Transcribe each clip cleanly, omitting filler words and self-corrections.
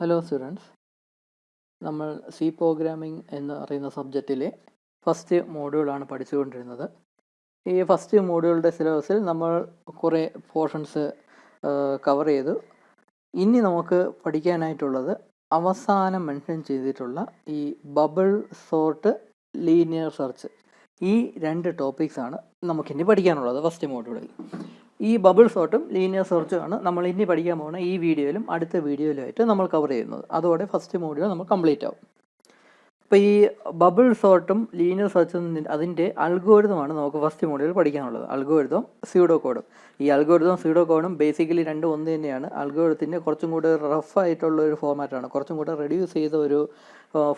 Hello students, നമ്മൾ C programming എന്ന് പറയുന്ന സബ്ജക്റ്റിലെ ഫസ്റ്റ് മോഡ്യൂളാണ് പഠിച്ചുകൊണ്ടിരുന്നത്. ഈ ഫസ്റ്റ് മോഡ്യൂളിൻ്റെ സിലബസിൽ നമ്മൾ കുറേ പോർഷൻസ് കവർ ചെയ്തു. ഇനി നമുക്ക് പഠിക്കാനായിട്ടുള്ളത് അവസാനം മെൻഷൻ ചെയ്തിട്ടുള്ള ഈ ബബിൾ സോർട്ട്, ലീനിയർ സെർച്ച്, ഈ രണ്ട് ടോപ്പിക്സാണ് നമുക്കിനി പഠിക്കാനുള്ളത് ഫസ്റ്റ് മോഡ്യൂളിൽ. ഈ ബബിൾ സോർട്ടും ലീനിയർ സെർച്ചുമാണ് നമ്മൾ ഇനി പഠിക്കാൻ പോകുന്ന ഈ വീഡിയോയിലും അടുത്ത വീഡിയോയിലുമായിട്ട് നമ്മൾ കവർ ചെയ്യുന്നത്. അതോടെ ഫസ്റ്റ് മോഡ്യൂൾ നമ്മൾ കംപ്ലീറ്റ് ആവും. അപ്പോൾ ഈ ബബിൾ സോർട്ടും ലീനിയർ സെർച്ചും അതിൻ്റെ അൽഗോരിതമാണ് നമുക്ക് ഫസ്റ്റ് മോഡ്യൂളിൽ പഠിക്കാനുള്ളത്. അൽഗോരിതം, സ്യൂഡോ കോഡും. ഈ അൽഗോരിതം സ്യൂഡോ കോഡും ബേസിക്കലി രണ്ടും ഒന്ന് തന്നെയാണ്. അൽഗോരിതത്തിൻ്റെ കുറച്ചും കൂടെ റഫ് ആയിട്ടുള്ള ഒരു ഫോമാറ്റാണ്, കുറച്ചും കൂടെ റെഡ്യൂസ് ചെയ്ത ഒരു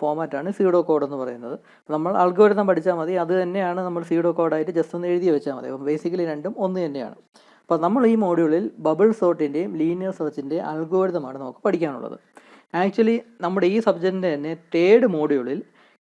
ഫോമാറ്റാണ് സ്യൂഡോ കോഡ് എന്ന് പറയുന്നത്. നമ്മൾ അൽഗോരിതം പഠിച്ചാൽ മതി, അത് തന്നെയാണ് നമ്മൾ സ്യൂഡോ കോഡായിട്ട് ജസ്റ്റ് ഒന്ന് എഴുതി വെച്ചാൽ മതി. അപ്പം ബേസിക്കലി രണ്ടും ഒന്ന് തന്നെയാണ്. അപ്പോൾ നമ്മൾ ഈ മോഡ്യൂളിൽ ബബിൾ സോർട്ടിൻ്റെയും ലീനിയർ സെർച്ചിൻ്റെയും അൽഗോരിതമാണ് നമുക്ക് പഠിക്കാനുള്ളത്. ആക്ച്വലി നമ്മുടെ ഈ സബ്ജക്റ്റിൻ്റെ തന്നെ തേർഡ് മോഡ്യൂളിൽ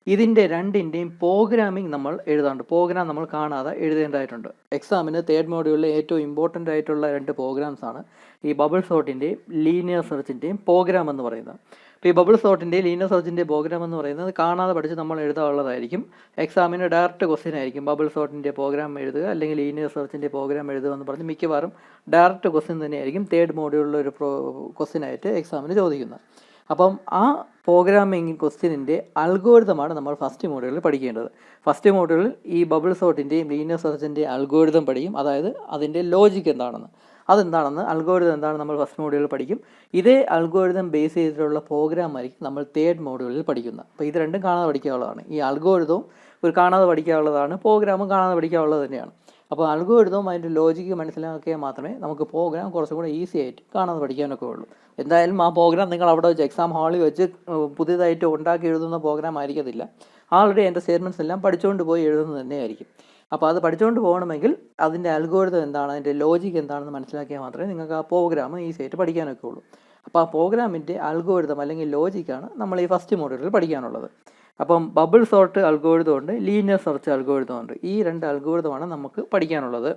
ഇതിൻ്റെ രണ്ടിൻ്റെയും പ്രോഗ്രാമിംഗ് നമ്മൾ എഴുതാറുണ്ട്. പ്രോഗ്രാം നമ്മൾ കാണാതെ എഴുതേണ്ടതായിട്ടുണ്ട്. എക്സാമിന് തേർഡ് മോഡ്യൂളിലെ ഏറ്റവും ഇമ്പോർട്ടൻ്റ് ആയിട്ടുള്ള രണ്ട് പ്രോഗ്രാംസാണ് ഈ ബബിൾ സോർട്ടിൻ്റെയും ലീനിയർ സെർച്ചിൻ്റെയും പ്രോഗ്രാം എന്ന് പറയുന്നത്. അപ്പോൾ ഈ ബബിൾ സോർട്ടിൻ്റെയും ലീനിയർ സെർച്ചിൻ്റെ പ്രോഗ്രാം എന്ന് പറയുന്നത് കാണാതെ പഠിച്ച് നമ്മൾ എഴുതാനുള്ളതായിരിക്കും. എക്സാമിന് ഡയറക്റ്റ് ക്വസ്റ്റ്യൻ ആയിരിക്കും. ബബിൾ സോർട്ടിൻ്റെ പ്രോഗ്രാം എഴുതുക അല്ലെങ്കിൽ ലീനിയർ സെർച്ചിൻ്റെ പ്രോഗ്രാം എഴുതുക എന്ന് പറഞ്ഞ് മിക്കവാറും ഡയറക്റ്റ് ക്വസ്റ്റ്യൻ തന്നെയായിരിക്കും തേർഡ് മോഡ്യൂളിലെ ഒരു ക്വസ്റ്റ്യൻ ആയിട്ട് എക്സാമിന് ചോദിക്കുന്നത്. അപ്പം ആ പ്രോഗ്രാമിംഗ് ക്വസ്റ്റ്യനിൻ്റെ അൽഗോരിതമാണ് നമ്മൾ ഫസ്റ്റ് മോഡ്യൂളിൽ പഠിക്കേണ്ടത്. ഫസ്റ്റ് മോഡ്യൂളിൽ ഈ ബബിൾ സോർട്ടിൻ്റെയും ലീനിയർ സെർച്ചിൻ്റെ അൽഗോരിതം പഠിക്കും, അതായത് അതിൻ്റെ ലോജിക്ക് എന്താണെന്ന്, അതെന്താണെന്ന്, അൽഗോരിതം എന്താണെന്ന് നമ്മൾ ഫസ്റ്റ് മോഡ്യൂളിൽ പഠിക്കും. ഇതേ അൽഗോരിതം ബേസ് ചെയ്തിട്ടുള്ള പ്രോഗ്രാം ആയിരിക്കും നമ്മൾ തേർഡ് മോഡ്യൂളിൽ പഠിക്കുന്നത്. അപ്പോൾ ഇത് രണ്ടും കാണാതെ പഠിക്കാനുള്ളതാണ്. ഈ അൽഗോരിതവും ഒരു കാണാതെ പഠിക്കാനുള്ളതാണ്, പ്രോഗ്രാമും കാണാതെ പഠിക്കാനുള്ളത് തന്നെയാണ്. അപ്പോൾ അൽഗോരിതവും അതിൻ്റെ ലോജിക്ക് മനസ്സിലാക്കിയാൽ മാത്രമേ നമുക്ക് പ്രോഗ്രാം കുറച്ചും കൂടെ ഈസി ആയിട്ട് കാണാതെ പഠിക്കാനൊക്കെ ഉള്ളൂ. എന്തായാലും ആ പ്രോഗ്രാം നിങ്ങൾ അവിടെ വെച്ച് എക്സാം ഹാളിൽ വെച്ച് പുതിയതായിട്ട് ഉണ്ടാക്കി എഴുതുന്ന പ്രോഗ്രാം ആയിരിക്കത്തില്ല. ആൾറെഡി അതിൻ്റെ സ്റ്റേറ്റ്മെൻറ്റ്സ് എല്ലാം പഠിച്ചുകൊണ്ട് പോയി എഴുതുന്നത് തന്നെയായിരിക്കും. അപ്പോൾ അത് പഠിച്ചുകൊണ്ട് പോകണമെങ്കിൽ അതിൻ്റെ അൽഗോരിതം എന്താണ്, അതിൻ്റെ ലോജിക്ക് എന്താണെന്ന് മനസ്സിലാക്കിയാൽ മാത്രമേ നിങ്ങൾക്ക് ആ പ്രോഗ്രാം ഈസി ആയിട്ട് പഠിക്കാനൊക്കെ ഉള്ളൂ. അപ്പോൾ ആ പ്രോഗ്രാമിൻ്റെ അൽഗോരിതം അല്ലെങ്കിൽ ലോജിക്കാണ് നമ്മൾ ഈ ഫസ്റ്റ് മോഡ്യൂളിൽ പഠിക്കാനുള്ളത്. അപ്പം ബബിൾ സോർട്ട് അൽഗോരിതം ഉണ്ട്, ലീനിയർ സെർച്ച് അൽഗോരിതം ഉണ്ട്. ഈ രണ്ട് അൽഗോരിതമാണ് നമുക്ക് പഠിക്കാനുള്ളത്.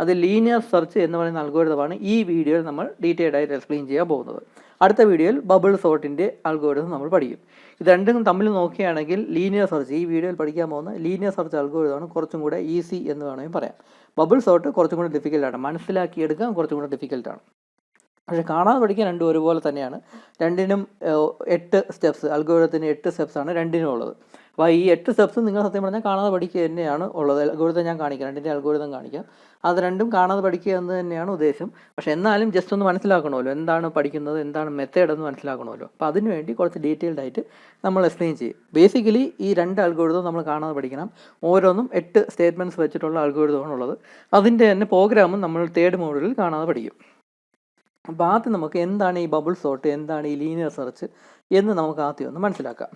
അത് ലീനിയർ സെർച്ച് എന്ന് പറയുന്ന അൽഗോരിതമാണ് ഈ വീഡിയോയിൽ നമ്മൾ ഡീറ്റെയിൽഡ് ആയിട്ട് എക്സ്പ്ലെയിൻ ചെയ്യാൻ പോകുന്നത്. അടുത്ത വീഡിയോയിൽ ബബിൾ സോർട്ടിൻ്റെ അൽഗോരിതം നമ്മൾ പഠിക്കും. ഇത് രണ്ടും തമ്മിൽ നോക്കുകയാണെങ്കിൽ ലീനിയർ സെർച്ച്, ഈ വീഡിയോയിൽ പഠിക്കാൻ പോകുന്ന ലീനിയർ സെർച്ച് അൽഗോരിതമാണ് കുറച്ചും കൂടെ ഈസി എന്ന് വേണമെങ്കിൽ പറയാം. ബബിൾ സോർട്ട് കുറച്ചും കൂടെ ഡിഫിക്കൽട്ടാണ്, മനസ്സിലാക്കിയെടുക്കാൻ കുറച്ചും കൂടെ ഡിഫിക്കൽട്ടാണ്. പക്ഷേ കാണാതെ പഠിക്കാൻ രണ്ടും ഒരുപോലെ തന്നെയാണ്. രണ്ടിനും 8 സ്റ്റെപ്സ്, അൽഗോരിതത്തിന് 8 സ്റ്റെപ്സാണ് രണ്ടിനും ഉള്ളത്. അപ്പോൾ ഈ 8 സ്റ്റെപ്സ് നിങ്ങൾ സത്യം പറഞ്ഞാൽ കാണാതെ പഠിക്കുക തന്നെയാണ് ഉള്ളത്. അൽഗോരിതം ഞാൻ കാണിക്കാം, രണ്ടിൻ്റെ അൽഗോരിതം കാണിക്കാം. അത് രണ്ടും കാണാതെ പഠിക്കുക എന്ന് തന്നെയാണ് ഉദ്ദേശം. പക്ഷേ എന്നാലും ജസ്റ്റ് ഒന്ന് മനസ്സിലാക്കണമല്ലോ, എന്താണ് പഠിക്കുന്നത്, എന്താണ് മെത്തേഡ് എന്ന് മനസ്സിലാക്കണമല്ലോ. അപ്പോൾ അതിനുവേണ്ടി കുറച്ച് ഡീറ്റെയിൽഡ് ആയിട്ട് നമ്മൾ എക്സ്പ്ലെയിൻ ചെയ്യും. ബേസിക്കലി ഈ രണ്ട് അൽഗോരിതം നമ്മൾ കാണാതെ പഠിക്കണം. ഓരോന്നും 8 സ്റ്റേറ്റ്മെൻറ്റ്സ് വെച്ചിട്ടുള്ള അൽഗോരിതമാണ് ഉള്ളത്. അതിൻ്റെ തന്നെ പ്രോഗ്രാമും നമ്മൾ തേർഡ് മോഡ്യൂളിൽ കാണാതെ പഠിക്കും. അപ്പോൾ ആദ്യം നമുക്ക് എന്താണ് ഈ ബബിൾ സോർട്ട്, എന്താണ് ഈ ലീനിയർ സെർച്ച് എന്ന് നമുക്ക് ആദ്യം ഒന്ന് മനസ്സിലാക്കാം.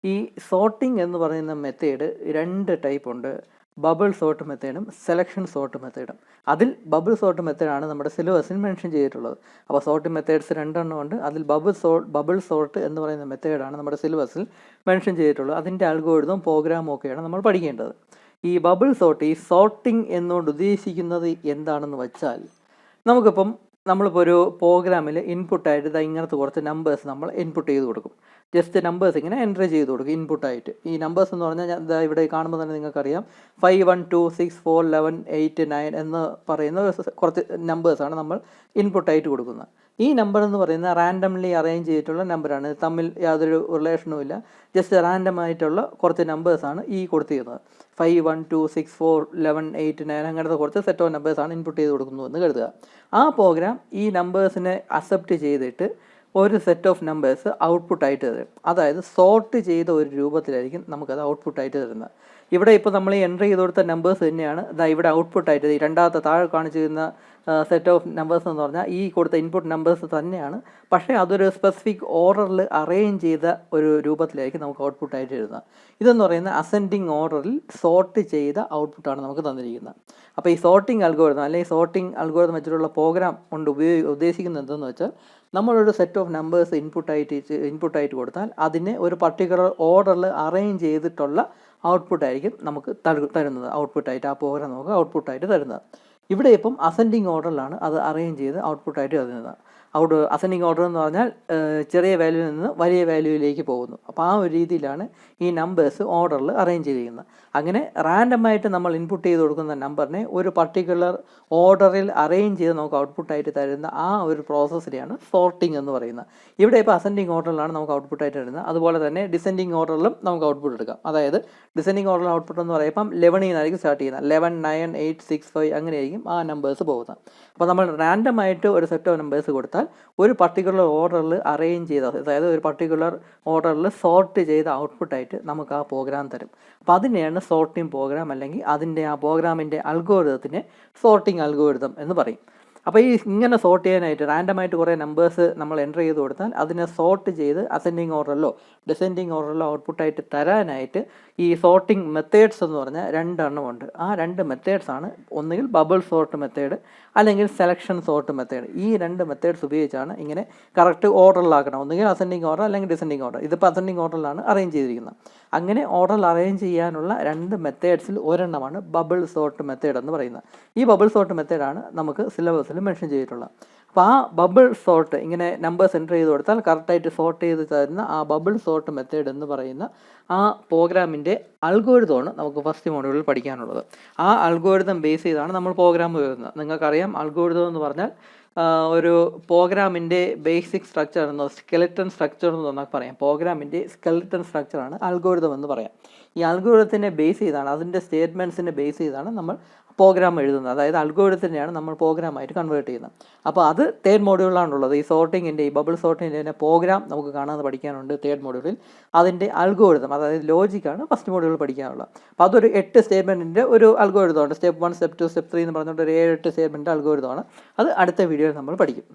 ഈ സോർട്ടിംഗ് എന്ന് പറയുന്ന മെത്തേഡ് 2 ടൈപ്പ് ഉണ്ട്. ബബിൾ സോർട്ട് മെത്തേഡും സെലക്ഷൻ സോർട്ട് മെത്തേഡും. അതിൽ ബബിൾ സോർട്ട് മെത്തേഡാണ് നമ്മുടെ സിലബസിൽ മെൻഷൻ ചെയ്തിട്ടുള്ളത്. അപ്പോൾ സോർട്ട് മെത്തേഡ്സ് 2 എണ്ണം ഉണ്ട്. അതിൽ ബബിൾ സോർട്ട് എന്ന് പറയുന്ന മെത്തേഡാണ് നമ്മുടെ സിലബസിൽ മെൻഷൻ ചെയ്തിട്ടുള്ളത്. അതിൻ്റെ അൽഗോരിതം പ്രോഗ്രാമും ഒക്കെയാണ് നമ്മൾ പഠിക്കേണ്ടത്. ഈ ബബിൾ സോർട്ട്, ഈ സോർട്ടിംഗ് എന്നുകൊണ്ട് ഉദ്ദേശിക്കുന്നത് എന്താണെന്ന് വെച്ചാൽ, നമ്മളിപ്പോൾ ഒരു പ്രോഗ്രാമിൽ ഇൻപുട്ടായിട്ട് ഇങ്ങനത്തെ കുറച്ച് നമ്പേഴ്സ് നമ്മൾ ഇൻപുട്ട് ചെയ്ത് കൊടുക്കും. ജസ്റ്റ് നമ്പേഴ്സ് ഇങ്ങനെ എൻ്റർ ചെയ്ത് കൊടുക്കും ഇൻപുട്ടായിട്ട്. ഈ നമ്പേഴ്സ് എന്ന് പറഞ്ഞാൽ ഇവിടെ കാണുമ്പോൾ തന്നെ നിങ്ങൾക്കറിയാം 5 1 2 6 4 11 8 9 എന്ന് പറയുന്ന കുറച്ച് നമ്പേഴ്സാണ് നമ്മൾ ഇൻപുട്ടായിട്ട് കൊടുക്കുന്നത്. ഈ നമ്പർ എന്ന് പറയുന്നത് റാൻഡംലി അറേഞ്ച് ചെയ്തിട്ടുള്ള നമ്പറാണ്, തമ്മിൽ യാതൊരു റിലേഷനും ഇല്ല. ജസ്റ്റ് റാൻഡം ആയിട്ടുള്ള കുറച്ച് നമ്പേഴ്സാണ് ഈ കൊടുത്തിരുന്നത്. 5 1 2 6 4 11 8 9 അങ്ങനത്തെ കുറച്ച് സെറ്റ് ഓഫ് നമ്പേഴ്സാണ് ഇൻപുട്ട് ചെയ്ത് കൊടുക്കുന്നതെന്ന് കരുതുക. ആ പ്രോഗ്രാം ഈ നമ്പേഴ്സിനെ അക്സെപ്റ്റ് ചെയ്തിട്ട് ഒരു സെറ്റ് ഓഫ് നമ്പേഴ്സ് ഔട്ട്പുട്ടായിട്ട് തരും. അതായത് സോർട്ട് ചെയ്ത ഒരു രൂപത്തിലായിരിക്കും നമുക്കത് ഔട്ട്പുട്ടായിട്ട് തരുന്നത്. ഇവിടെ ഇപ്പോൾ നമ്മൾ ഈ എൻ്റർ ചെയ്ത് കൊടുത്ത നമ്പേഴ്സ് തന്നെയാണ് ഇവിടെ ഔട്ട്പുട്ടായിട്ട്, ഈ രണ്ടാമത്തെ താഴെ കാണിച്ചിരുന്ന സെറ്റ് ഓഫ് നമ്പേഴ്സ് എന്ന് പറഞ്ഞാൽ ഈ കൊടുത്ത ഇൻപുട്ട് നമ്പേഴ്സ് തന്നെയാണ്. പക്ഷേ അതൊരു സ്പെസിഫിക് ഓർഡറിൽ അറേഞ്ച് ചെയ്ത ഒരു രൂപത്തിലായിരിക്കും നമുക്ക് ഔട്ട്പുട്ടായിട്ട് എഴുതുന്നത്. ഇതെന്ന് പറയുന്നത് അസെൻഡിങ് ഓർഡറിൽ സോർട്ട് ചെയ്ത ഔട്ട്പുട്ടാണ് നമുക്ക് തന്നിരിക്കുന്നത്. അപ്പോൾ ഈ സോർട്ടിംഗ് അൽഗോരിതം അല്ലെങ്കിൽ സോർട്ടിംഗ് അൽഗോരിതം വെച്ചിട്ടുള്ള പ്രോഗ്രാം കൊണ്ട് ഉദ്ദേശിക്കുന്നത് എന്തെന്ന് വെച്ചാൽ, നമ്മളൊരു സെറ്റ് ഓഫ് നമ്പേഴ്സ് ഇൻപുട്ടായിട്ട് കൊടുത്താൽ അതിനെ ഒരു പർട്ടിക്കുലർ ഓർഡറിൽ അറേഞ്ച് ചെയ്തിട്ടുള്ള ഔട്ട്പുട്ടായിരിക്കും നമുക്ക് തരുന്നത്. ഔട്ട്പുട്ടായിട്ട് ആ പ്രോഗ്രാം നമുക്ക് ഔട്ട്പുട്ടായിട്ട് തരുന്നത്. ഇവിടെ ഇപ്പം അസെൻഡിങ് ഓർഡറിലാണ് അത് അറേഞ്ച് ചെയ്ത് ഔട്ട്പുട്ടായിട്ട് തരുന്നത്. അസെൻഡിങ് ഓർഡർ എന്ന് പറഞ്ഞാൽ ചെറിയ വാല്യൂവിൽ നിന്ന് വലിയ വാല്യൂവിലേക്ക് പോകുന്നു. അപ്പോൾ ആ ഒരു രീതിയിലാണ് ഈ നമ്പേഴ്സ് ഓർഡറിൽ അറേഞ്ച് ചെയ്തിരിക്കുന്നത്. അങ്ങനെ റാൻഡമായിട്ട് നമ്മൾ ഇൻപുട്ട് ചെയ്ത് കൊടുക്കുന്ന നമ്പറിനെ ഒരു പർട്ടിക്കുലർ ഓർഡറിൽ അറേഞ്ച് ചെയ്ത് നമുക്ക് ഔട്ട്പുട്ടായിട്ട് തരുന്ന ആ ഒരു പ്രോസസ്സിനെയാണ് സോർട്ടിംഗ് എന്ന് പറയുന്നത്. ഇവിടെ ഇപ്പോൾ അസെൻഡിങ് ഓർഡറിലാണ് നമുക്ക് ഔട്ട്പുട്ടായിട്ട് തരുന്നത്. അതുപോലെ തന്നെ ഡിസെൻഡിങ് ഓർഡറിലും നമുക്ക് ഔട്ട്പുട്ട് എടുക്കാം. അതായത് ഡിസെൻഡിങ് ഓർഡറിൽ ഔട്ട്പുട്ട് എന്ന് പറയുമ്പം 11 നിന്നായിരിക്കും സ്റ്റാർട്ട് ചെയ്യുന്നത്. 11, 9, 8, 6, 5 അങ്ങനെയായിരിക്കും ആ നമ്പേഴ്സ് പോകുന്നത്. അപ്പോൾ നമ്മൾ റാൻഡമായിട്ട് ഒരു സെറ്റ് ഓഫ് നമ്പേഴ്സ് കൊടുത്താൽ ഒരു പർട്ടിക്കുലർ ഓർഡറിൽ അറേഞ്ച് ചെയ്ത, അതായത് ഒരു പർട്ടിക്കുലർ ഓർഡറിൽ സോർട്ട് ചെയ്ത ഔട്ട്പുട്ടായിട്ട് നമുക്ക് ആ പ്രോഗ്രാം തരും. അപ്പോൾ അതിനെയാണ് സോർട്ടിംഗ് പ്രോഗ്രാം, അല്ലെങ്കിൽ അതിൻ്റെ ആ പ്രോഗ്രാമിൻ്റെ അൽഗോരിതത്തിനെ സോർട്ടിംഗ് അൽഗോരിതം എന്ന് പറയും. അപ്പോൾ ഈ ഇങ്ങനെ സോർട്ട് ചെയ്യാനായിട്ട് റാൻഡമായിട്ട് കുറേ നമ്പേഴ്സ് നമ്മൾ എൻ്റർ ചെയ്ത് കൊടുത്താൽ അതിനെ സോർട്ട് ചെയ്ത് അസെൻഡിങ് ഓർഡറിലോ ഡിസെൻഡിങ് ഓർഡറിലോ ഔട്ട്പുട്ടായിട്ട് തരാനായിട്ട് ഈ സോർട്ടിംഗ് മെത്തേഡ്സ് എന്ന് പറഞ്ഞാൽ 2 എണ്ണമുണ്ട്. ആ 2 മെത്തേഡ്സാണ് ഒന്നുകിൽ ബബിൾ സോർട്ട് മെത്തേഡ് അല്ലെങ്കിൽ സെലക്ഷൻ സോർട്ട് മെത്തേഡ്. ഈ 2 മെത്തേഡ്സ് ഉപയോഗിച്ചാണ് ഇങ്ങനെ കറക്റ്റ് ഓർഡറിലാക്കണം. ഒന്നുകിൽ അസെൻഡിങ് ഓർഡർ അല്ലെങ്കിൽ ഡിസെൻഡിങ് ഓർഡർ. ഇതിപ്പോൾ അസെൻഡിങ് ഓർഡറിലാണ് അറേഞ്ച് ചെയ്തിരിക്കുന്നത്. അങ്ങനെ ഓർഡറിൽ അറേഞ്ച് ചെയ്യാനുള്ള 2 മെത്തേഡ്സിൽ ഒരെണ്ണമാണ് ബബിൾ സോർട്ട് മെത്തേഡ് എന്ന് പറയുന്നത്. ഈ ബബിൾ സോർട്ട് മെത്തേഡാണ് നമുക്ക് സിലബസിൽ മെൻഷൻ ചെയ്തിട്ടുള്ളത്. അപ്പോൾ ആ ബബിൾ സോർട്ട് ഇങ്ങനെ നമ്പേഴ്സ് എൻ്റർ ചെയ്ത് കൊടുത്താൽ കറക്റ്റായിട്ട് സോർട്ട് ചെയ്ത് തരുന്ന ആ ബബിൾ സോർട്ട് മെത്തേഡ് എന്ന് പറയുന്ന ആ പ്രോഗ്രാമിൻ്റെ അൽഗോരിതമാണ് നമുക്ക് ഫസ്റ്റ് മോഡ്യൂളിൽ പഠിക്കാനുള്ളത്. ആ അൽഗോരിതം ബേസ് ചെയ്താണ് നമ്മൾ പ്രോഗ്രാം എഴുതുന്നത്. നിങ്ങൾക്കറിയാം, അൽഗോരിതം എന്ന് പറഞ്ഞാൽ ഒരു പ്രോഗ്രാമിൻ്റെ ബേസിക് സ്ട്രക്ചർ എന്നോ സ്കെലറ്റൻ സ്ട്രക്ചർ എന്ന് പറഞ്ഞാൽ പറയാം. പ്രോഗ്രാമിൻ്റെ സ്കെലറ്റൻ സ്ട്രക്ചറാണ് അൽഗോരിതം എന്ന് പറയാം. ഈ അൽഗോരിതത്തിനെ ബേസ് ചെയ്താണ്, അതിൻ്റെ സ്റ്റേറ്റ്മെൻറ്റ്സിനെ ബേസ് ചെയ്താണ് നമ്മൾ പ്രോഗ്രാം എഴുതുന്നത്. അതായത് അൽഗോരിതത്തിനെയാണ് നമ്മൾ പ്രോഗ്രാമായിട്ട് കൺവേർട്ട് ചെയ്യുന്നത്. അപ്പോൾ അത് തേർഡ് മോഡ്യൂളിലാണുള്ളത്. ഈ സോർട്ടിങ്ങിൻ്റെ, ഈ ബബിൾ സോർട്ടിങ്ങിൻ്റെ പ്രോഗ്രാം നമുക്ക് കാണാതെ പഠിക്കാനുണ്ട് തേർഡ് മോഡ്യൂളിൽ. അതിൻ്റെ അൽഗോരിതം, അതായത് ലോജിക്കാണ് ഫസ്റ്റ് മോഡ്യൂളിൽ പഠിക്കാനുള്ളത്. അപ്പോൾ അതൊരു 8 സ്റ്റേറ്റ്മെൻറ്റിൻ്റെ ഒരു അൽഗോരിതമാണ്. സ്റ്റെപ്പ് 1, സ്റ്റെപ്പ് 2, സ്റ്റെപ്പ് 3 എന്ന് പറഞ്ഞുകൊണ്ട് ഒരു 7-8 സ്റ്റേറ്റ്മെൻറ്റ് അൽഗോരിതമാണ്. അത് അടുത്ത വീഡിയോയിൽ നമ്മൾ പഠിക്കും.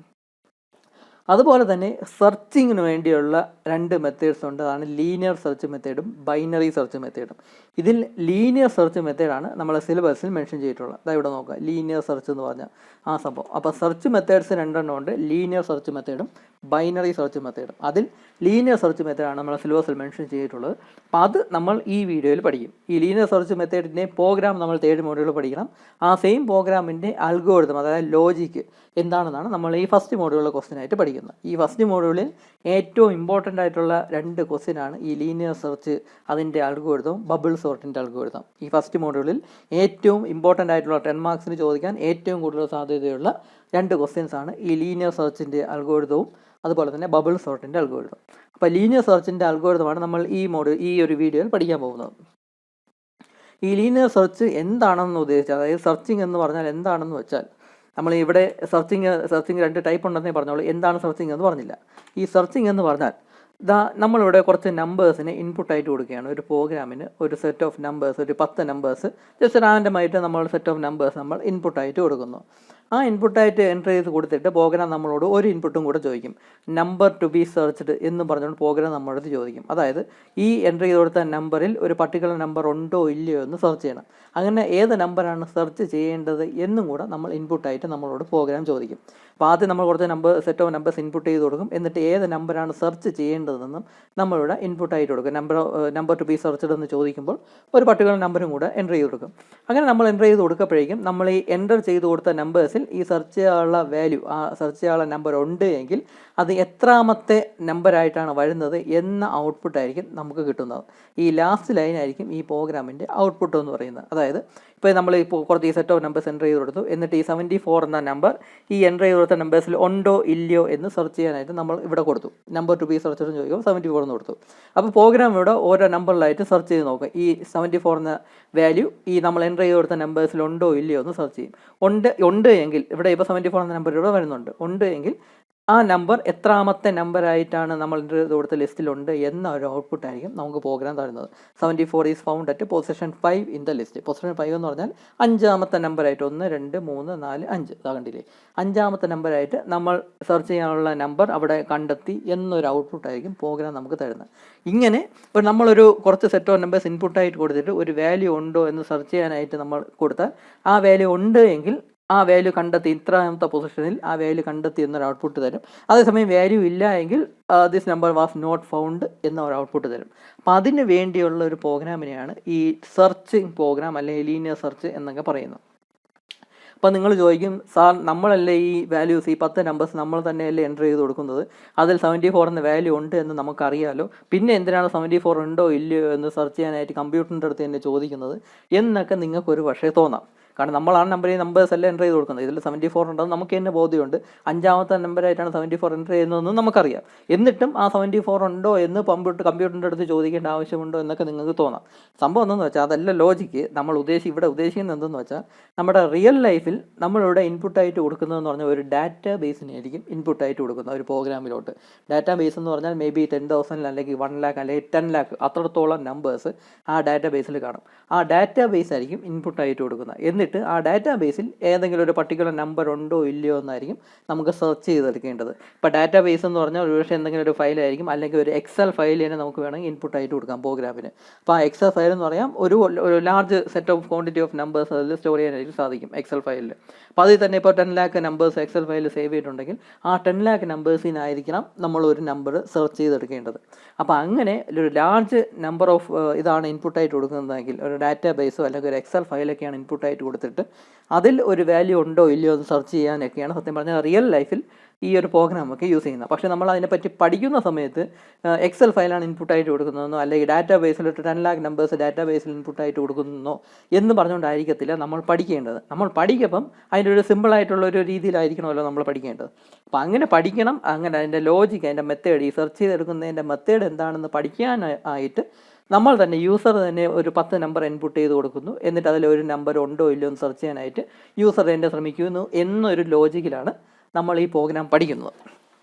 അതുപോലെ തന്നെ സെർച്ചിങ്ങിന് വേണ്ടിയുള്ള 2 മെത്തേഡ്സ് ഉണ്ട്. അതാണ് ലീനിയർ സെർച്ച് മെത്തേഡും ബൈനറി സെർച്ച് മെത്തേഡും. ഇതിൽ ലീനിയർ സെർച്ച് മെത്തേഡാണ് നമ്മളെ സിലബസിൽ മെൻഷൻ ചെയ്തിട്ടുള്ളത്. അതായത് ഇവിടെ നോക്കുക, ലീനിയർ സെർച്ച് എന്ന് പറഞ്ഞാൽ ആ സംഭവം. അപ്പോൾ സെർച്ച് മെത്തേഡ്സ് 2 എണ്ണം ഉണ്ട്. ലീനിയർ സെർച്ച് മെത്തേഡും ബൈനറി സെർച്ച് മെത്തേഡും. അതിൽ ലീനിയർ സെർച്ച് മെത്തേഡാണ് നമ്മളെ സിലബസിൽ മെൻഷൻ ചെയ്തിട്ടുള്ളത്. അപ്പോൾ അത് നമ്മൾ ഈ വീഡിയോയിൽ പഠിക്കും. ഈ ലീനിയർ സെർച്ച് മെത്തേഡിൻ്റെ പ്രോഗ്രാം നമ്മൾ തേർഡ് മോഡ്യൂളിൽ പഠിക്കണം. ആ സെയിം പ്രോഗ്രാമിൻ്റെ അൽഗോരിതം, അതായത് ലോജിക്ക് എന്താണെന്നാണ് നമ്മൾ ഈ ഫസ്റ്റ് മോഡ്യൂളിലെ ക്വസ്റ്റ്യൻ ആയിട്ട് പഠിക്കുന്നത്. ഈ ഫസ്റ്റ് മോഡ്യൂളിൽ ഏറ്റവും ഇമ്പോർട്ടൻ്റ് ആയിട്ടുള്ള 2 ക്വസ്റ്റ്യനാണ് ഈ ലീനിയർ സെർച്ച്, അതിൻ്റെ അൽഗോരിതം, ബബിൾ സോർട്ടിൻ്റെ അൽഗോരിതം. ഈ ഫസ്റ്റ് മോഡ്യൂളിൽ ഏറ്റവും ഇമ്പോർട്ടൻ്റ് ആയിട്ടുള്ള 10 മാർക്സിന് ചോദിക്കാൻ ഏറ്റവും കൂടുതൽ സാധ്യതയുള്ള 2 ക്വസ്റ്റ്യൻസ് ആണ് ഈ ലീനിയർ സെർച്ചിൻ്റെ അൽഗോരിതവും അതുപോലെ തന്നെ ബബിൾ സോർട്ടിൻ്റെ അൽഗോരിതം. അപ്പോൾ ലീനിയർ സെർച്ചിൻ്റെ അൽഗോരിതമാണ് നമ്മൾ ഈ ഒരു വീഡിയോയിൽ പഠിക്കാൻ പോകുന്നത്. ഈ ലീനിയർ സെർച്ച് എന്താണെന്ന് ഉദ്ദേശിച്ചാൽ, അതായത് സെർച്ചിങ് എന്ന് പറഞ്ഞാൽ എന്താണെന്ന് വെച്ചാൽ, നമ്മൾ ഇവിടെ സെർച്ചിങ് 2 ടൈപ്പ് ഉണ്ടെന്നേ പറഞ്ഞോളൂ. എന്താണ് സെർച്ചിങ് എന്ന് പറഞ്ഞില്ല. ഈ സെർച്ചിങ് എന്ന് പറഞ്ഞാൽ നമ്മളിവിടെ കുറച്ച് നമ്പേഴ്സിനെ ഇൻപുട്ടായിട്ട് കൊടുക്കുകയാണ്. ഒരു പ്രോഗ്രാമിന് ഒരു സെറ്റ് ഓഫ് നമ്പേഴ്സ്, ഒരു 10 നമ്പേഴ്സ് ജസ്റ്റ് റാൻഡമായിട്ട് നമ്മൾ സെറ്റ് ഓഫ് നമ്പേഴ്സ് നമ്മൾ ഇൻപുട്ടായിട്ട് കൊടുക്കുന്നു. ആ ഇൻപുട്ടായിട്ട് എൻ്റർ ചെയ്ത് കൊടുത്തിട്ട് പ്രോഗ്രാം നമ്മളോട് ഒരു ഇൻപുട്ടും കൂടെ ചോദിക്കും. നമ്പർ ടു ബി സെർച്ച്ഡ് എന്ന് പറഞ്ഞുകൊണ്ട് പ്രോഗ്രാം നമ്മളോട് ചോദിക്കും. അതായത് ഈ എൻ്റർ ചെയ്ത് കൊടുത്ത നമ്പറിൽ ഒരു പർട്ടിക്കുലർ നമ്പർ ഉണ്ടോ ഇല്ലയോ എന്ന് സെർച്ച് ചെയ്യണം. അങ്ങനെ ഏത് നമ്പറാണ് സെർച്ച് ചെയ്യേണ്ടത് എന്നും കൂടെ നമ്മൾ ഇൻപുട്ടായിട്ട് നമ്മളോട് പ്രോഗ്രാം ചോദിക്കും. അപ്പോൾ ആദ്യം നമ്മൾ കുറച്ച് സെറ്റ് ഓഫ് നമ്പേഴ്സ് ഇൻപുട്ട് ചെയ്ത് കൊടുക്കും. എന്നിട്ട് ഏത് നമ്പറാണ് സെർച്ച് ചെയ്യേണ്ടതെന്നും നമ്മളിവിടെ ഇൻപുട്ടായിട്ട് കൊടുക്കും. നമ്പർ ടു ബി സെർച്ച്ഡ് എന്ന് ചോദിക്കുമ്പോൾ ഒരു പർട്ടിക്കുലർ നമ്പറും കൂടെ എൻ്റർ ചെയ്ത് കൊടുക്കും. അങ്ങനെ നമ്മൾ എൻ്റർ ചെയ്ത് കൊടുക്കുമ്പോഴേക്കും നമ്മൾ ഈ എൻ്റർ ചെയ്ത് കൊടുത്ത നമ്പേഴ്സിൽ ഈ സെർച്ച് ചെയ്യാനുള്ള വാല്യൂ, ആ സെർച്ച് ചെയ്യാനുള്ള നമ്പർ ഉണ്ട് എങ്കിൽ അത് എത്രാമത്തെ നമ്പറായിട്ടാണ് വരുന്നത് എന്ന ഔട്ട്പുട്ടായിരിക്കും നമുക്ക് കിട്ടുന്നത്. ഈ ലാസ്റ്റ് ലൈനായിരിക്കും ഈ പ്രോഗ്രാമിൻ്റെ ഔട്ട്പുട്ട് എന്ന് പറയുന്നത്. അതായത് ഇപ്പോൾ നമ്മൾ കുറച്ച് ഈ സെറ്റ് ഓഫ് നമ്പേഴ്സ് എൻ്റർ ചെയ്ത് കൊടുത്തു. എന്നിട്ട് ഈ 74 എന്ന നമ്പർ ഈ എൻ്റർ ചെയ്ത് കൊടുത്ത നമ്പേഴ്സിൽ ഉണ്ടോ ഇല്ലയോ എന്ന് സെർച്ച് ചെയ്യാനായിട്ട് നമ്മൾ ഇവിടെ കൊടുത്തു. നമ്പർ ടു ബി സെർച്ച് എന്ന് ചോദിക്കുമ്പോൾ 74 എന്ന് കൊടുത്തു. അപ്പോൾ പ്രോഗ്രാം ഇവിടെ ഓരോ നമ്പറിലായിട്ട് സെർച്ച് ചെയ്ത് നോക്കുക. ഈ 74 എന്ന വാല്യൂ ഈ നമ്മൾ എൻ്റർ ചെയ്ത് കൊടുത്ത നമ്പേഴ്സിൽ ഉണ്ടോ ഇല്ലയോ എന്ന് സെർച്ച് ചെയ്യും. ഉണ്ട് എങ്കിൽ ഇവിടെ ഇപ്പോൾ 74 എന്ന നമ്പർ ഇവിടെ വരുന്നുണ്ട്. ഉണ്ട് എങ്കിൽ ആ നമ്പർ എത്രാമത്തെ നമ്പറായിട്ടാണ് നമ്മൾ എൻ്റർ ചെയ്ത് കൊടുത്ത ലിസ്റ്റിലുണ്ട് എന്ന ഒരു ഔട്ട്പുട്ടായിരിക്കും നമുക്ക് പ്രോഗ്രാം തരുന്നത്. 74 is found at position 5 in the list. Position 5 എന്ന് പറഞ്ഞാൽ 5ാമത്തെ നമ്പറായിട്ട് 1, 2, 3, 4, 5 കണ്ടില്ലേ, 5ാമത്തെ നമ്പറായിട്ട് നമ്മൾ സെർച്ച് ചെയ്യാനുള്ള നമ്പർ അവിടെ കണ്ടെത്തി എന്നൊരു ഔട്ട്പുട്ടായിരിക്കും പ്രോഗ്രാം നമുക്ക് തരുന്നത്. ഇങ്ങനെ ഇപ്പോൾ നമ്മളൊരു കുറച്ച് സെറ്റ് ഓഫ് നമ്പേഴ്സ് ഇൻപുട്ടായിട്ട് കൊടുത്തിട്ട് ഒരു വാല്യൂ ഉണ്ടോ എന്ന് സെർച്ച് ചെയ്യാനായിട്ട് നമ്മൾ കൊടുത്താൽ ആ വാല്യൂ ഉണ്ട് എങ്കിൽ ആ വാല്യൂ കണ്ടെത്തി, ഇത്രാമത്തെ പൊസിഷനിൽ ആ വാല്യൂ കണ്ടെത്തി എന്നൊരു ഔട്ട്പുട്ട് തരും. അതേസമയം വാല്യൂ ഇല്ല എങ്കിൽ this number was not found എന്ന ഒരു ഔട്ട്പുട്ട് തരും. അപ്പോൾ അതിന് വേണ്ടിയുള്ള ഒരു പ്രോഗ്രാമിനെയാണ് ഈ സെർച്ചിങ് പ്രോഗ്രാം അല്ലെങ്കിൽ ലീനിയർ സെർച്ച് എന്നൊക്കെ പറയുന്നത്. അപ്പോൾ നിങ്ങൾ ചോദിക്കും, സാർ നമ്മളല്ലേ ഈ വാല്യൂസ്, ഈ 10 നമ്പേഴ്സ് നമ്മൾ തന്നെയല്ലേ എൻ്റർ ചെയ്ത് കൊടുക്കുന്നത്, അതിൽ 74 എന്ന വാല്യൂ ഉണ്ട് എന്ന് നമുക്കറിയാലോ, പിന്നെ എന്തിനാണ് 74 ഉണ്ടോ ഇല്ലയോ എന്ന് സെർച്ച് ചെയ്യാനായിട്ട് കമ്പ്യൂട്ടറിൻ്റെ അടുത്ത് തന്നെ ചോദിക്കുന്നത് എന്നൊക്കെ നിങ്ങൾക്കൊരു പക്ഷേ തോന്നാം. കാരണം നമ്മളാണ് നമ്പേഴ്സ് എല്ലാം എൻ്റർ ചെയ്ത് കൊടുക്കുന്നത്. ഇതിൽ 74 ഉണ്ടെന്ന് നമുക്ക് തന്നെ ബോധ്യമുണ്ട്. 5ാമത്തെ നമ്പറായിട്ടാണ് 74 എൻ്റർ ചെയ്യുന്നതെന്ന് നമുക്കറിയാം. എന്നിട്ടും ആ 74 ഉണ്ടോ എന്ന് കമ്പ്യൂട്ടറിൻ്റെ അടുത്ത് ചോദിക്കേണ്ട ആവശ്യമുണ്ടോ എന്നൊക്കെ നിങ്ങൾക്ക് തോന്നാം. സംഭവം എന്തെന്ന് വെച്ചാൽ അതല്ല ലോജിക്ക്. നമ്മൾ ഇവിടെ ഉദ്ദേശിക്കുന്നത് എന്തെന്ന് വെച്ചാൽ, നമ്മുടെ റിയൽ ലൈഫിൽ നമ്മളിവിടെ ഇൻപുട്ടായിട്ട് കൊടുക്കുന്നതെന്ന് പറഞ്ഞാൽ ഒരു ഡാറ്റാ ബേസിനായിരിക്കും ഇൻപുട്ടായിട്ട് കൊടുക്കുന്നത് ഒരു പ്രോഗ്രാമിലോട്ട്. ഡാറ്റാ ബേസ് എന്ന് പറഞ്ഞാൽ മേ ബി 10,000 അല്ലെങ്കിൽ 1 lakh അല്ലെങ്കിൽ 10 lakh അത്രത്തോളം നമ്പേഴ്സ് ആ ഡാറ്റാ ബേസിൽ കാണും. ആ ഡാറ്റാ ബേസ് ആയിരിക്കും ഇൻപുട്ടായിട്ട് കൊടുക്കുന്നത്. എന്നിട്ട് ആ ഡാറ്റാ ബേസിൽ ഏതെങ്കിലും ഒരു പർട്ടിക്കുലർ നമ്പർ ഉണ്ടോ ഇല്ലയോ എന്നായിരിക്കും നമുക്ക് സെർച്ച് ചെയ്തെടുക്കേണ്ടത്. ഇപ്പോൾ ഡാറ്റാ ബേസ് എന്ന് പറഞ്ഞാൽ ഒരുപക്ഷെ എന്തെങ്കിലും ഒരു ഫയലായിരിക്കും, അല്ലെങ്കിൽ ഒരു എക്സൽ ഫയൽ തന്നെ നമുക്ക് വേണമെങ്കിൽ ഇൻപുട്ടായിട്ട് കൊടുക്കാം പ്രോഗ്രാമിന്. അപ്പോൾ ആ എക്സൽ ഫയൽ എന്ന് പറയാം ഒരു large set of quantity of numbers അതിൽ സ്റ്റോർ ചെയ്യാനായിട്ട് സാധിക്കും എക്സൽ ഫയലിൽ. അപ്പോൾ അതിൽ തന്നെ ഇപ്പോൾ 10 lakh നമ്പേഴ്സ് എക്സൽ ഫയലിൽ സേവ് ചെയ്തിട്ടുണ്ടെങ്കിൽ ആ 10 lakh നമ്പേഴ്സിനായിരിക്കണം നമ്മൾ ഒരു നമ്പർ സെർച്ച് ചെയ്തെടുക്കേണ്ടത്. അപ്പോൾ അങ്ങനെ ഒരു ലാർജ് നമ്പർ ഓഫ് ഇതാണ് ഇൻപുട്ടായിട്ട് കൊടുക്കുന്നതെങ്കിൽ, ഒരു ഡാറ്റാ ബേസോ അല്ലെങ്കിൽ ഒരു എക്സൽ ഫയലൊക്കെയാണ് ഇൻപുട്ടായിട്ട് കൊടുത്തിട്ട് അതിൽ ഒരു വാല്യൂ ഉണ്ടോ ഇല്ലയോ എന്ന് സെർച്ച് ചെയ്യാനൊക്കെയാണ് സത്യം പറഞ്ഞാൽ റിയൽ ലൈഫിൽ ഈ ഒരു പ്രോഗ്രാമൊക്കെ യൂസ് ചെയ്യുന്നത്. പക്ഷേ നമ്മൾ അതിനെപ്പറ്റി പഠിക്കുന്ന സമയത്ത് എക്സൽ ഫയലാണ് ഇൻപുട്ടായിട്ട് കൊടുക്കുന്നതെന്നോ അല്ലെങ്കിൽ ഡാറ്റാ ബേസിലിട്ട് 10 lakh നമ്പേഴ്സ് ഡാറ്റാ ബേസിൽ ഇൻപുട്ടായിട്ട് കൊടുക്കുന്നോ എന്ന് പറഞ്ഞുകൊണ്ടായിരിക്കത്തില്ല നമ്മൾ പഠിക്കേണ്ടത്. നമ്മൾ പഠിക്കുമ്പം അതിൻ്റെ ഒരു സിമ്പിളായിട്ടുള്ളൊരു രീതിയിലായിരിക്കണമല്ലോ നമ്മൾ പഠിക്കേണ്ടത്. അപ്പോൾ അങ്ങനെ പഠിക്കണം. അങ്ങനെ അതിൻ്റെ ലോജിക്ക്, അതിൻ്റെ മെത്തേഡ്, ഈ സെർച്ച് ചെയ്തെടുക്കുന്നതിൻ്റെ മെത്തേഡ് എന്താണെന്ന് പഠിക്കാനായിട്ട് നമ്മൾ തന്നെ യൂസർ തന്നെ ഒരു 10 നമ്പർ ഇൻപുട്ട് ചെയ്ത് കൊടുക്കുന്നു. എന്നിട്ട് അതിൽ ഒരു നമ്പർ ഉണ്ടോ ഇല്ലയോ എന്ന് സെർച്ച് ചെയ്യാനായിട്ട് യൂസർ തന്നെ ശ്രമിക്കുന്നു എന്നൊരു ലോജിക്കിലാണ് നമ്മൾ ഈ പ്രോഗ്രാം പഠിക്കുന്നത്.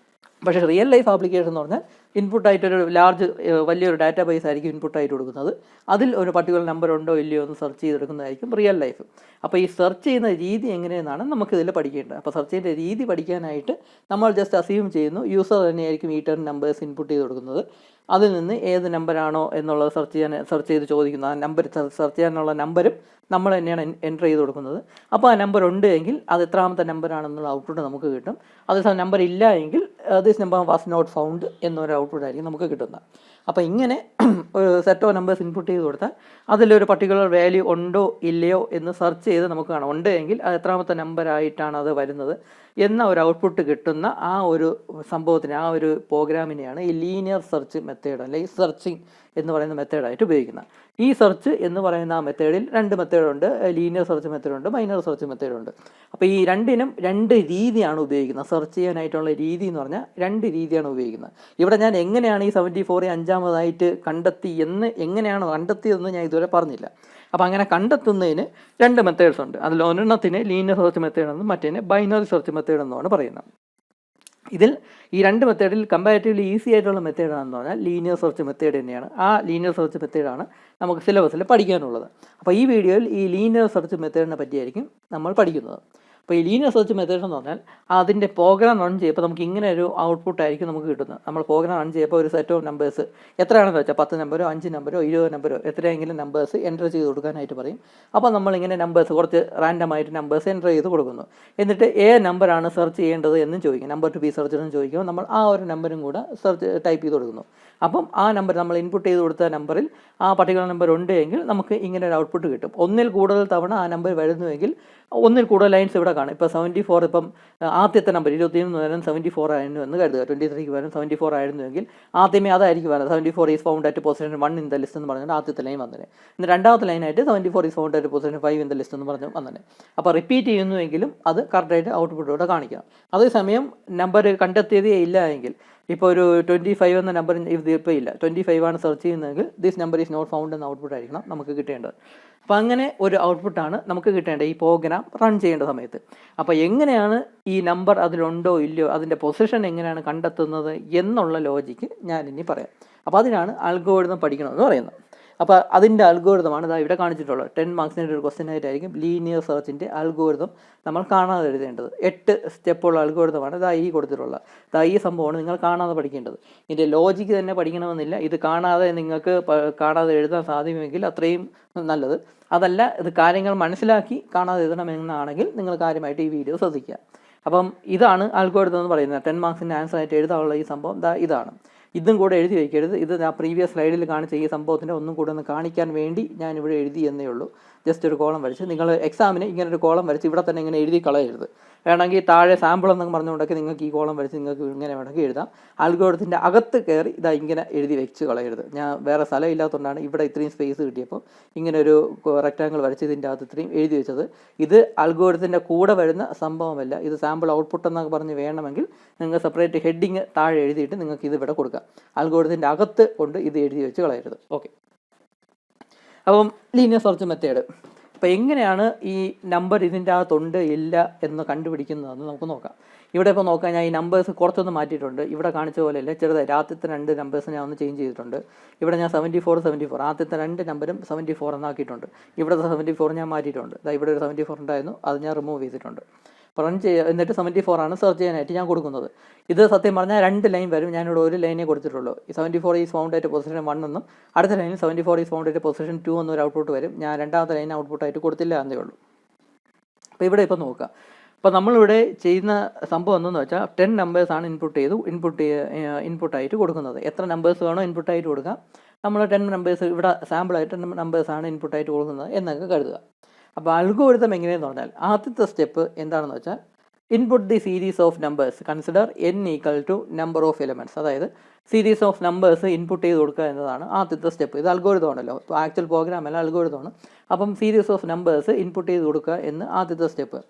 പക്ഷേ റിയൽ ലൈഫ് ആപ്ലിക്കേഷൻ എന്ന് പറഞ്ഞാൽ ഇൻപുട്ടായിട്ടൊരു വലിയൊരു ഡാറ്റാ ബേസ് ആയിരിക്കും ഇൻപുട്ടായിട്ട് കൊടുക്കുന്നത്. അതിൽ ഒരു പർട്ടിക്കുലർ നമ്പർ ഉണ്ടോ ഇല്ലയോ എന്ന് സെർച്ച് ചെയ്തെടുക്കുന്നതായിരിക്കും റിയൽ ലൈഫ്. അപ്പോൾ ഈ സെർച്ച് ചെയ്യുന്ന രീതി എങ്ങനെയെന്നാണ് നമുക്കിതിൽ പഠിക്കേണ്ടത്. അപ്പോൾ സെർച്ച് ചെയ്യുന്ന രീതി പഠിക്കാനായിട്ട് നമ്മൾ ജസ്റ്റ് അസ്യൂം ചെയ്യുന്നു യൂസർ തന്നെയായിരിക്കും ഈ 10 നമ്പേഴ്സ് ഇൻപുട്ട് ചെയ്ത് കൊടുക്കുന്നത്. അതിൽ നിന്ന് ഏത് നമ്പറാണോ എന്നുള്ളത് സെർച്ച് ചെയ്ത് ചോദിക്കുന്നു. ആ നമ്പർ സെർച്ച് ചെയ്യാനുള്ള നമ്പരും നമ്മൾ തന്നെയാണ് എൻ്റർ ചെയ്ത് കൊടുക്കുന്നത്. അപ്പോൾ ആ നമ്പർ ഉണ്ട് എങ്കിൽ അത് എത്രാമത്തെ നമ്പറാണെന്നുള്ള ഔട്ട്പുട്ട് നമുക്ക് കിട്ടും. അതേസമയം നമ്പർ ഇല്ല എങ്കിൽ this number was not found എന്നൊരു ഔട്ട്പുട്ട് ആയിരിക്കും നമുക്ക് കിട്ടുന്നത്. അപ്പോൾ ഇങ്ങനെ ഒരു സെറ്റ് ഓഫ് നമ്പേഴ്സ് ഇൻപുട്ട് ചെയ്ത് കൊടുത്താൽ അതിലൊരു പർട്ടിക്കുലർ വാല്യൂ ഉണ്ടോ ഇല്ലയോ എന്ന് സെർച്ച് ചെയ്ത് നമുക്ക് കാണാം. ഉണ്ട് എങ്കിൽ അത് എത്രാമത്തെ നമ്പറായിട്ടാണ് അത് വരുന്നത് എന്ന ഒരു ഔട്ട്പുട്ട് കിട്ടുന്ന ആ ഒരു സംഭവത്തിന്, ആ ഒരു പ്രോഗ്രാമിനെയാണ് ഈ ലീനിയർ സെർച്ച് മെത്തേഡ് അല്ലെങ്കിൽ സെർച്ചിങ് എന്ന് പറയുന്ന മെത്തേഡായിട്ട് ഉപയോഗിക്കുന്നത്. ഈ സെർച്ച് എന്ന് പറയുന്ന ആ മെത്തേഡിൽ 2 മെത്തേഡുണ്ട്. ലീനിയർ സെർച്ച് മെത്തേഡുണ്ട്, മൈനർ സെർച്ച് മെത്തേഡുണ്ട്. അപ്പോൾ ഈ രണ്ടിനും 2 രീതിയാണ് ഉപയോഗിക്കുന്നത്. സെർച്ച് ചെയ്യാനായിട്ടുള്ള രീതി എന്ന് പറഞ്ഞാൽ 2 രീതിയാണ് ഉപയോഗിക്കുന്നത്. ഇവിടെ ഞാൻ എങ്ങനെയാണ് ഈ 74 5ാമതായിട്ട് എങ്ങനെയാണ് കണ്ടെത്തിയതെന്ന് ഞാൻ ഇതുവരെ പറഞ്ഞില്ല. അപ്പോൾ അങ്ങനെ കണ്ടെത്തുന്നതിന് 2 മെത്തേഡ്സ് ഉണ്ട്. അതിൽ ഒരെണ്ണത്തിന് ലീനിയർ സെർച്ച് മെത്തേഡ് എന്നും മറ്റേതിന് ബൈനറി സെർച്ച് മെത്തേഡ് എന്നുമാണ് പറയുന്നത്. ഇതിൽ ഈ 2 മെത്തേഡിൽ കമ്പാരിറ്റീവ്ലി ഈസി ആയിട്ടുള്ള മെത്തേഡാണെന്ന് പറഞ്ഞാൽ ലീനിയർ സെർച്ച് മെത്തേഡ് തന്നെയാണ്. ആ ലീനിയർ സെർച്ച് മെത്തേഡാണ് നമുക്ക് സിലബസിൽ പഠിക്കാനുള്ളത്. അപ്പോൾ ഈ വീഡിയോയിൽ ഈ ലീനിയർ സെർച്ച് മെത്തേഡിനെ പറ്റിയായിരിക്കും നമ്മൾ പഠിക്കുന്നത്. അപ്പോൾ ഈ ലീനിയർ സെർച്ച് മെത്തേഡ് എന്ന് പറഞ്ഞാൽ അതിൻ്റെ പ്രോഗ്രാം റൺ ചെയ്യുമ്പോൾ നമുക്ക് ഇങ്ങനെ ഒരു ഔട്ട്പുട്ട് ആയിരിക്കും നമുക്ക് കിട്ടുന്നത്. നമ്മൾ പ്രോഗ്രാം റൺ ചെയ്യുമ്പോൾ ഒരു സെറ്റ് ഓഫ് നമ്പേഴ്സ് എത്രയാണെന്ന് വെച്ചാൽ 10 നമ്പരോ 5 നമ്പരോ 20 നമ്പരോ എത്രയെങ്കിലും നമ്പേഴ്സ് എൻ്റർ ചെയ്ത് കൊടുക്കാനായിട്ട് പറയും. അപ്പോൾ നമ്മളിങ്ങനെ നമ്പേഴ്സ് കുറച്ച് റാൻഡമായിട്ട് നമ്പേഴ്സ് എൻ്റർ ചെയ്ത് കൊടുക്കുന്നു. എന്നിട്ട് നമ്പറാണ് സെർച്ച് ചെയ്യേണ്ടത് എന്നും ചോദിക്കും. നമ്പർ ടു ബി സെർച്ച് എന്ന് ചോദിക്കുമ്പോൾ നമ്മൾ ആ ഒരു നമ്പറും കൂടെ ടൈപ്പ് ചെയ്ത് കൊടുക്കുന്നു. അപ്പം ആ നമ്പർ നമ്മൾ ഇൻപുട്ട് ചെയ്ത് കൊടുത്ത നമ്പറിൽ ആ പർട്ടിക്കുലർ നമ്പർ ഉണ്ട് എങ്കിൽ നമുക്ക് ഇങ്ങനെ ഒരു ഔട്ട്പുട്ട് കിട്ടും. ഒന്നിൽ കൂടുതൽ തവണ ആ നമ്പർ വരുന്നുവെങ്കിൽ ഒന്നിൽ കൂടുതൽ ലൈൻസ് ഇവിടെ കാണും. ഇപ്പോൾ 74 ഇപ്പം ആദ്യത്തെ നമ്പർ 21 പകരം 74 ആയിരുന്നു എന്ന് കരുതുക. 23ക്ക് പകരം 74 ആയിരുന്നുവെങ്കിൽ ആദ്യമേ അതായിരിക്കും വരുന്നത്. 74 is found at position 1 in the list എന്ന് പറഞ്ഞാൽ ആദ്യത്തെ ലൈൻ വന്നത്. ഇന്ന് രണ്ടാമത്തെ ലൈനായിട്ട് 74 is found at position 5 in the list എന്ന് പറഞ്ഞു വന്നത്. അപ്പോൾ റിപ്പീറ്റ് ചെയ്യുന്നുവെങ്കിലും അത് കറക്റ്റായിട്ട് ഔട്ട്പുട്ടോടെ കാണിക്കണം. അതേസമയം നമ്പർ കണ്ടെത്തിയതേ ഇല്ല എങ്കിൽ, ഇപ്പോൾ ഒരു 25 എന്ന നമ്പർ ഇപ്പോൾ ഇല്ല, 25 ആണ് സെർച്ച് ചെയ്യുന്നതെങ്കിൽ this number is not found എന്ന ഔട്ട്പുട്ട് ആയിരിക്കണം നമുക്ക് കിട്ടേണ്ടത്. അപ്പോൾ അങ്ങനെ ഒരു ഔട്ട്പുട്ടാണ് നമുക്ക് കിട്ടേണ്ടത് ഈ പ്രോഗ്രാം റൺ ചെയ്യേണ്ട സമയത്ത്. അപ്പോൾ എങ്ങനെയാണ് ഈ നമ്പർ അതിലുണ്ടോ ഇല്ലയോ, അതിൻ്റെ പൊസിഷൻ എങ്ങനെയാണ് കണ്ടെത്തുന്നത് എന്നുള്ള ലോജിക്ക് ഞാനിനി പറയാം. അപ്പോൾ അതിനാണ് അൽഗോരിതം പഠിക്കണമെന്ന് പറയുന്നത്. അപ്പോൾ അതിൻ്റെ അൽഗോരിതമാണ് ഇതാ ഇവിടെ കാണിച്ചിട്ടുള്ളത്. 10 മാർക്സിൻ്റെ ഒരു ക്വസ്റ്റ്യൻ ആയിട്ടായിരിക്കും ലീനിയർ സെർച്ചിൻ്റെ അൽഗോരിതം നമ്മൾ കാണാതെ എഴുതേണ്ടത്. 8 സ്റ്റെപ്പുള്ള അൽഗോരിതമാണ് ഇതാ ഈ കൊടുത്തിട്ടുള്ളത്. ഇതാ ഈ സംഭവമാണ് നിങ്ങൾ കാണാതെ പഠിക്കേണ്ടത്. ഇതിൻ്റെ ലോജിക്ക് തന്നെ പഠിക്കണമെന്നില്ല. ഇത് നിങ്ങൾക്ക് കാണാതെ എഴുതാൻ സാധ്യമെങ്കിൽ അത്രയും നല്ലത്. അതല്ല, ഇത് കാര്യങ്ങൾ മനസ്സിലാക്കി കാണാതെ എഴുതണമെന്നാണെങ്കിൽ നിങ്ങൾ കാര്യമായിട്ട് ഈ വീഡിയോ ശ്രദ്ധിക്കുക. അപ്പം ഇതാണ് അൽഗോരിതം എന്ന് പറയുന്നത്. 10 മാർക്സിൻ്റെ ആൻസർ ആയിട്ട് എഴുതാനുള്ള ഈ സംഭവം ഇതാണ്. ഇതും കൂടെ എഴുതി വയ്ക്കരുത്. ഇത് ഞാൻ പ്രീവിയസ് സ്ലൈഡിൽ കാണിച്ച ഈ സംഭവത്തിൻ്റെ ഒന്നും കൂടെ ഒന്ന് കാണിക്കാൻ വേണ്ടി ഞാനിവിടെ എഴുതി എന്നേ ഉള്ളൂ. ജസ്റ്റ് ഒരു കോളം വരച്ച് നിങ്ങൾ എക്സാമിന് ഇങ്ങനെ ഒരു കോളം വരച്ച് ഇവിടെ തന്നെ ഇങ്ങനെ എഴുതി കളയരുത്. വേണമെങ്കിൽ താഴെ സാമ്പിൾ എന്നൊക്കെ പറഞ്ഞുകൊണ്ടൊക്കെ നിങ്ങൾക്ക് ഈ കോളം വരച്ച് നിങ്ങൾക്ക് ഇങ്ങനെ വേണമെങ്കിൽ എഴുതാം. അൽഗോരിതത്തിൻ്റെ അകത്ത് കയറി ഇതാ ഇങ്ങനെ എഴുതി വെച്ച് കളയരുത്. ഞാൻ വേറെ സ്ഥലം ഇല്ലാത്തതുകൊണ്ടാണ് ഇവിടെ ഇത്രയും സ്പേസ് കിട്ടിയപ്പോൾ ഇങ്ങനെ ഒരു റെക്റ്റാങ്കിൾ വരച്ച് ഇതിൻ്റെ അകത്ത് ഇത്രയും എഴുതി വെച്ചത്. ഇത് അൽഗോരിതത്തിൻ്റെ കൂടെ വരുന്ന സംഭവമല്ല. ഇത് സാമ്പിൾ ഔട്ട്പുട്ട് എന്നൊക്കെ പറഞ്ഞ് വേണമെങ്കിൽ നിങ്ങൾ സെപ്പറേറ്റ് ഹെഡിങ് താഴെ എഴുതിയിട്ട് നിങ്ങൾക്ക് ഇത് ഇവിടെ കൊടുക്കാം. അൽഗോരിതത്തിൻ്റെ അകത്ത് കൊണ്ട് ഇത് എഴുതി വെച്ച് കളയരുത്. ഓക്കെ, അപ്പം ലീനിയർ സെർച്ച് മെത്തേഡ്. അപ്പോൾ എങ്ങനെയാണ് ഈ നമ്പർ ഇതിൻ്റെ അകത്തുണ്ട് ഇല്ല എന്ന് കണ്ടുപിടിക്കുന്നതെന്ന് നമുക്ക് നോക്കാം. ഇവിടെ ഇപ്പോൾ നോക്കാം, ഞാൻ ഈ നമ്പേഴ്സ് കുറച്ചൊന്ന് മാറ്റിയിട്ടുണ്ട്. ഇവിടെ കാണിച്ച പോലെയല്ല, ചെറുതായി ആദ്യത്തെ 2 നമ്പേഴ്സ് ഞാൻ ഒന്ന് ചേഞ്ച് ചെയ്തിട്ടുണ്ട്. ഇവിടെ ഞാൻ 74 ആദ്യത്തെ 2 നമ്പരും 74 എന്നാക്കിയിട്ടുണ്ട്. ഇവിടുത്തെ 74 ഞാൻ മാറ്റിയിട്ടുണ്ട്. ഇവിടെ ഒരു 74 ഉണ്ടായിരുന്നു, അത് ഞാൻ റിമൂവ് ചെയ്തിട്ടുണ്ട്. റൺ ചെയ്യുക, എന്നിട്ട് 74 ആണ് സെർച്ച് ചെയ്യാനായിട്ട് ഞാൻ കൊടുക്കുന്നത്. ഇത് സത്യം പറഞ്ഞാൽ 2 ലൈൻ വരും, ഞാനിവിടെ ഒരു ലൈനേ കൊടുത്തിട്ടുള്ളൂ. ഈ 74 ഈസ് ഫൗണ്ട് അറ്റ് പൊസിഷൻ 1 എന്നും അടുത്ത ലൈനിൽ 74 ഈസ് ഫൗണ്ട് അറ്റ് പൊസിഷൻ 2 എന്നൊരു ഔട്ട്പുട്ട് വരും. ഞാൻ രണ്ടാമത്തെ ലൈൻ ഔട്ട്പുട്ടായിട്ട് കൊടുത്തില്ല എന്നേ ഉള്ളൂ. അപ്പോൾ ഇവിടെ ഇപ്പോൾ നോക്കുക, അപ്പോൾ നമ്മളിവിടെ ചെയ്യുന്ന സംഭവം എന്തെന്ന് വെച്ചാൽ 10 നമ്പേഴ്സാണ് ഇൻപുട്ടായിട്ട് കൊടുക്കുന്നത്. എത്ര നമ്പേഴ്സ് വേണോ ഇൻപുട്ടായിട്ട് കൊടുക്കാം. നമ്മൾ 10 നമ്പേഴ്സ് ഇവിടെ സാമ്പിളായിട്ട് 10 നമ്പേഴ്സാണ് ഇൻപുട്ടായിട്ട് കൊടുക്കുന്നത് എന്നൊക്കെ കരുതുക. അപ്പോൾ അൽഗോരിതം എങ്ങനെയെന്ന് പറഞ്ഞാൽ ആദ്യത്തെ സ്റ്റെപ്പ് എന്താണെന്ന് വെച്ചാൽ input the series of numbers consider n equal to number of elements. അതായത് സീരീസ് ഓഫ് നമ്പേഴ്സ് ഇൻപുട്ട് ചെയ്ത് കൊടുക്കുക എന്നതാണ് ആദ്യത്തെ സ്റ്റെപ്പ്. ഇത് അൽഗോരിതം ആണല്ലോ, ഇപ്പോൾ ആക്ച്വൽ പ്രോഗ്രാം അല്ല, അൽഗോരിതമാണ്. അപ്പം സീരീസ് ഓഫ് നമ്പേഴ്സ് ഇൻപുട്ട് ചെയ്ത് കൊടുക്കുക എന്ന് ആദ്യത്തെ സ്റ്റെപ്പ്.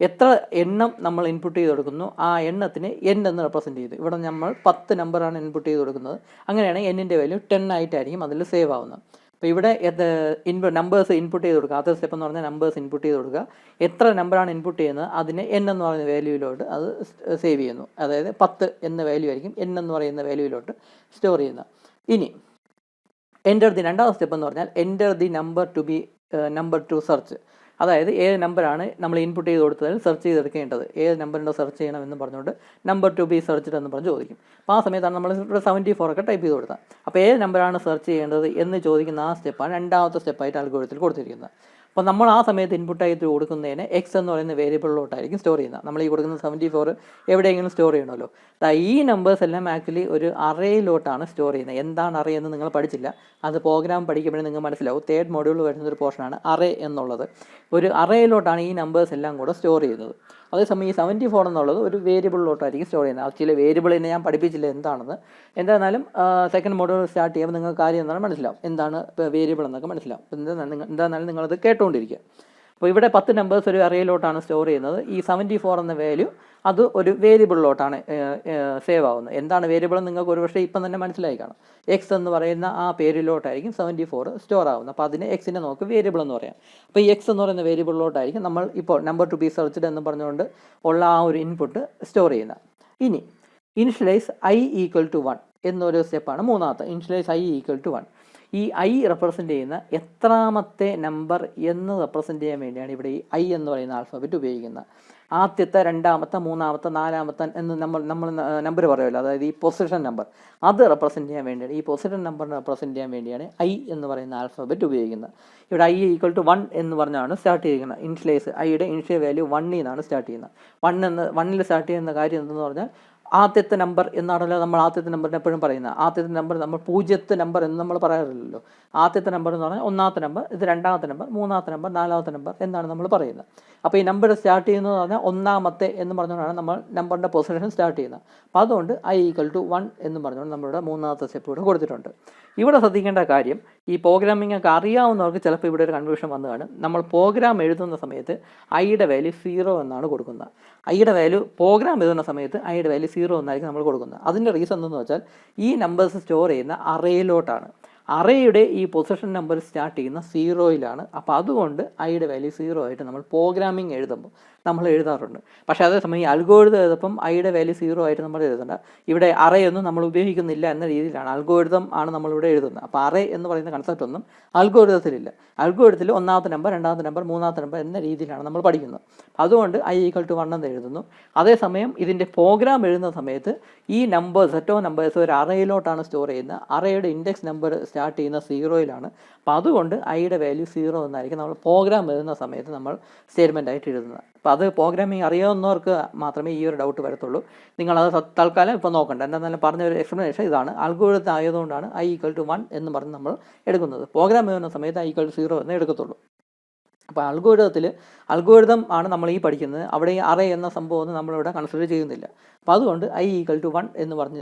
എത്ര എണ്ണം നമ്മൾ ഇൻപുട്ട് ചെയ്ത് കൊടുക്കുന്നു ആ എണ്ണത്തിന് n എന്ന് റെപ്രസെൻറ്റ് ചെയ്ത് ഇവിടെ നമ്മൾ 10 നമ്പറാണ് ഇൻപുട്ട് ചെയ്ത് കൊടുക്കുന്നത്. അങ്ങനെയാണെങ്കിൽ n-ൻ്റെ വാല്യൂ 10 ആയിട്ടായിരിക്കും അതിൽ സേവ് ആവുന്നത്. അപ്പോൾ ഇവിടെ നമ്പേഴ്സ് ഇൻപുട്ട് ചെയ്ത് കൊടുക്കുക. ആദ്യത്തെ സ്റ്റെപ്പ് എന്ന് പറഞ്ഞാൽ നമ്പേഴ്സ് ഇൻപുട്ട് ചെയ്ത് കൊടുക്കുക. എത്ര നമ്പറാണ് ഇൻപുട്ട് ചെയ്യുന്നത് അതിനെ n എന്ന് പറയുന്ന വാല്യൂയിലോട്ട് അത് സേവ് ചെയ്യുന്നു. അതായത് 10 എന്ന വാല്യൂ ആയിരിക്കും n എന്ന് പറയുന്ന വാല്യൂയിലോട്ട് സ്റ്റോർ ചെയ്യുന്നത്. ഇനി രണ്ടാമത്തെ സ്റ്റെപ്പ് എന്ന് പറഞ്ഞാൽ enter the number two search. അതായത് ഏത് നമ്പറാണ് നമ്മൾ ഇൻപുട്ട് ചെയ്ത് കൊടുത്തതിൽ സെർച്ച് ചെയ്തെടുക്കേണ്ടത്, ഏത് നമ്പറിൻ്റെ സെർച്ച് ചെയ്യണമെന്ന് പറഞ്ഞുകൊണ്ട് നമ്പർ ടു ബി സെർച്ച്ഡ് എന്ന് പറഞ്ഞ് ചോദിക്കും. അപ്പോൾ ആ സമയത്താണ് നമ്മൾ ഇവിടെ 74 ഒക്കെ ടൈപ്പ് ചെയ്ത് കൊടുത്താൽ. അപ്പോൾ ഏത് നമ്പറാണ് സെർച്ച് ചെയ്യേണ്ടത് എന്ന് ചോദിക്കുന്ന ആ സ്റ്റെപ്പാണ് രണ്ടാമത്തെ സ്റ്റെപ്പായിട്ട് അൽഗോരിതത്തിൽ കൊടുത്തിരിക്കുന്നത്. അപ്പോൾ നമ്മൾ ആ സമയത്ത് ഇൻപുട്ടായിട്ട് കൊടുക്കുന്നതിന് എക്സ് എന്ന് പറയുന്ന വേരിയബിളിലോട്ടായിരിക്കും സ്റ്റോർ ചെയ്യുന്നത്. നമ്മൾ ഈ കൊടുക്കുന്ന 74 എവിടെയെങ്കിലും സ്റ്റോർ ചെയ്യണമല്ലോ. ഈ നമ്പേഴ്സ് എല്ലാം ആക്ച്വലി ഒരു അറേയിലോട്ടാണ് സ്റ്റോർ ചെയ്യുന്നത്. എന്താണ് അറേ എന്ന് നിങ്ങൾ പഠിച്ചില്ല, അത് പ്രോഗ്രാം പഠിക്കുമ്പോഴേ നിങ്ങൾ മനസ്സിലാവും. 3rd മോഡ്യൂളിൽ വരുന്നൊരു പോർഷനാണ് അറേ എന്നുള്ളത്. ഒരു അറേയിലോട്ടാണ് ഈ നമ്പേഴ്സ് എല്ലാം കൂടെ സ്റ്റോർ ചെയ്യുന്നത്. അതേസമയം ഈ 74 എന്നുള്ളത് ഒരു വേരിയബിളിലോട്ടായിരിക്കും സ്റ്റോർ ചെയ്യുന്നത്. ആക്ച്വലി വേരിയബിളിനെ ഞാൻ പഠിപ്പിച്ചില്ല എന്താണെന്ന്. എന്തായിരുന്നാലും 2nd മോഡ്യൂൾ സ്റ്റാർട്ട് ചെയ്യുമ്പോൾ നിങ്ങൾക്ക് കാര്യം എന്താണ് മനസ്സിലാവും, എന്താണ് വേരിയബിൾ എന്നൊക്കെ മനസ്സിലാവും. എന്തായിരുന്നാലും നിങ്ങളത് കേട്ടുകൊണ്ടിരിക്കുക. അപ്പോൾ ഇവിടെ 10 നമ്പേഴ്സ് ഒരു അറേയിലോട്ടാണ് സ്റ്റോർ ചെയ്യുന്നത്. ഈ 74 എന്ന വാല്യൂ അത് ഒരു വേരിയബിളിലോട്ടാണ് സേവ് ആവുന്നത്. എന്താണ് വേരിയബിൾ എന്ന് നിങ്ങൾക്ക് ഒരുപക്ഷെ ഇപ്പം തന്നെ മനസ്സിലായി കാണും. എക്സ് എന്ന് പറയുന്ന ആ പേരിലോട്ടായിരിക്കും 74 സ്റ്റോർ ആവുന്നത്. അപ്പോൾ അതിന് എക്സിനെ നമുക്ക് വേരിയബിൾ എന്ന് പറയാം. അപ്പോൾ ഈ എക്സ് എന്ന് പറയുന്ന വേരിയബിളിലോട്ടായിരിക്കും നമ്മൾ ഇപ്പോൾ നമ്പർ ടു ബി സെർച്ച്ഡ് എന്ന് പറഞ്ഞുകൊണ്ട് ഉള്ള ആ ഒരു ഇൻപുട്ട് സ്റ്റോർ ചെയ്യുന്നത്. ഇനി ഇനിഷ്യലൈസ് i ഈക്വൽ ടു 1 എന്നൊരു സ്റ്റെപ്പാണ് മൂന്നാമത്തെ. Initialize i equal to 1. ഈ i റെപ്രസെൻ്റ് ചെയ്യുന്ന എത്രാമത്തെ നമ്പർ എന്ന് റെപ്രസെൻ്റ് ചെയ്യാൻ വേണ്ടിയാണ് ഇവിടെ ഈ i എന്ന് പറയുന്ന ആൽഫബറ്റ് ഉപയോഗിക്കുന്നത്. ആദ്യത്തെ, രണ്ടാമത്തെ, മൂന്നാമത്തെ, നാലാമത്തെ എന്ന് നമ്മൾ നമ്പർ പറയുമല്ലോ, അതായത് ഈ പൊസിഷൻ നമ്പർ അത് റെപ്രസെൻ്റ് ചെയ്യാൻ വേണ്ടിയാണ്, ഈ പൊസിഷൻ നമ്പറിനെ റെപ്രസെൻ്റ് ചെയ്യാൻ വേണ്ടിയാണ് i എന്ന് പറയുന്ന ആൽഫബറ്റ് ഉപയോഗിക്കുന്നത്. ഇവിടെ i ഈക്വൽ ടു 1 എന്ന് പറഞ്ഞാണ് സ്റ്റാർട്ട് ചെയ്യുന്നത്. ഇനിഷ്യലൈസ് ഐയുടെ ഇനിഷ്യൽ വാല്യൂ 1 എന്നാണ് സ്റ്റാർട്ട് ചെയ്യുന്നത്. 1ൽ സ്റ്റാർട്ട് ചെയ്യുന്ന കാര്യം എന്തെന്ന് പറഞ്ഞാൽ ആദ്യത്തെ നമ്പർ എന്നാണല്ലോ നമ്മൾ ആദ്യത്തെ നമ്പറിനെ എപ്പോഴും പറയുന്നത്. ആദ്യത്തെ നമ്പർ നമ്മൾ 0th നമ്പർ എന്ന് നമ്മൾ പറയാറില്ലല്ലോ. ആദ്യത്തെ നമ്പർ എന്ന് പറഞ്ഞാൽ 1ാമത്തെ നമ്പർ, ഇത് 2ാമത്തെ നമ്പർ, 3ാമത്തെ നമ്പർ, 4ാമത്തെ നമ്പർ എന്നാണ് നമ്മൾ പറയുന്നത്. അപ്പോൾ ഈ നമ്പർ സ്റ്റാർട്ട് ചെയ്യുന്നത് പറഞ്ഞാൽ 1ാമത്തെ എന്ന് പറഞ്ഞുകൊണ്ടാണ് നമ്മൾ നമ്പറിൻ്റെ പൊസിഷൻ സ്റ്റാർട്ട് ചെയ്യുന്നത്. അപ്പോൾ അതുകൊണ്ട് i ഈക്വൽ ടു 1 എന്ന് പറഞ്ഞുകൊണ്ട് നമ്മളിവിടെ 3ാമത്തെ സ്റ്റെപ്പ് ഇവിടെ കൊടുത്തിട്ടുണ്ട്. ഇവിടെ ശ്രദ്ധിക്കേണ്ട കാര്യം, ഈ പ്രോഗ്രാമിംഗ് ഒക്കെ അറിയാവുന്നവർക്ക് ചിലപ്പോൾ ഇവിടെ ഒരു കൺഫ്യൂഷൻ വന്നു കാണും. നമ്മൾ പ്രോഗ്രാം എഴുതുന്ന സമയത്ത് ഐയുടെ വാല്യൂ 0 എന്നാണ് കൊടുക്കുന്നത്. ഐയുടെ വാല്യൂ പ്രോഗ്രാം എഴുതുന്ന സമയത്ത് ഐയുടെ വാല്യൂ 0 എന്നായിരിക്കും നമ്മൾ കൊടുക്കുന്നത്. അതിൻ്റെ റീസൺ എന്തെന്ന് വെച്ചാൽ ഈ നമ്പേഴ്സ് സ്റ്റോർ ചെയ്യുന്ന അറേയിലോട്ടാണ്. അറേയുടെ ഈ പൊസിഷൻ നമ്പർ സ്റ്റാർട്ട് ചെയ്യുന്ന 0യിലാണ്. അപ്പോൾ അതുകൊണ്ട് ഐയുടെ വാല്യൂ 0 ആയിട്ട് നമ്മൾ പ്രോഗ്രാമിംഗ് എഴുതുമ്പോൾ നമ്മൾ എഴുതാറുണ്ട്. പക്ഷേ അതേസമയം ഈ അൽഗോരിതം എഴുതുമ്പം ഐയുടെ വാല്യൂ 0 ആയിട്ട് നമ്മൾ എഴുതണ്ട. ഇവിടെ അറേയൊന്നും നമ്മൾ ഉപയോഗിക്കുന്നില്ല എന്ന രീതിയിലാണ്, അൽഗോരിതം ആണ് നമ്മളിവിടെ എഴുതുന്നത്. അപ്പോൾ അറേ എന്ന് പറയുന്ന കൺസെപ്റ്റ് ഒന്നും അൽഗോരിതത്തിലില്ല. അൽഗോരിതത്തിൽ 1ാമത്തെ നമ്പർ, 2ാമത്തെ നമ്പർ, 3ാമത്തെ നമ്പർ എന്ന രീതിയിലാണ് നമ്മൾ പഠിക്കുന്നത്. അതുകൊണ്ട് i ഈക്വൽ ടു 1 എന്ന് എഴുതുന്നു. അതേസമയം ഇതിൻ്റെ പ്രോഗ്രാം എഴുതുന്ന സമയത്ത് ഈ നമ്പേഴ്സ്, സെറ്റ് ഓഫ് നമ്പേഴ്സ് ഒരു അറേയിലോട്ടാണ് സ്റ്റോർ ചെയ്യുന്നത്. അറേയുടെ ഇൻഡെക്സ് നമ്പർ സ്റ്റാർട്ട് ചെയ്യുന്ന 0യിലാണ്. അപ്പോൾ അതുകൊണ്ട് ഐയുടെ വാല്യൂ 0 എന്നായിരിക്കും നമ്മൾ പ്രോഗ്രാം എഴുതുന്ന സമയത്ത് നമ്മൾ സ്റ്റേറ്റ്മെൻ്റ് ആയിട്ട് എഴുതുന്നത്. അപ്പോൾ അത് പ്രോഗ്രാമിംഗ് അറിയാവുന്നവർക്ക് മാത്രമേ ഈ ഒരു ഡൗട്ട് വരത്തുള്ളൂ. നിങ്ങളത് തൽക്കാലം ഇപ്പോൾ നോക്കണ്ട. എന്താണെന്നാലും പറഞ്ഞൊരു എക്സ്പ്ലനേഷൻ ഇതാണ്. അൽഗോരിതം ആയതുകൊണ്ടാണ് i ഈക്വൽ ടു 1 എന്ന് പറഞ്ഞ് നമ്മൾ എടുക്കുന്നത്. പ്രോഗ്രാം എഴുതുന്ന സമയത്ത് i ഈക്വൽ ടു 0 എന്ന് എടുക്കത്തുള്ളൂ. അപ്പോൾ അൽഗോരിതം ആണ് നമ്മൾ ഈ പഠിക്കുന്നത്. അവിടെ ഈ അറേ എന്ന സംഭവമൊന്നും നമ്മളിവിടെ കൺസിഡർ ചെയ്യുന്നില്ല. അപ്പോൾ അതുകൊണ്ട് i = 1 എന്ന്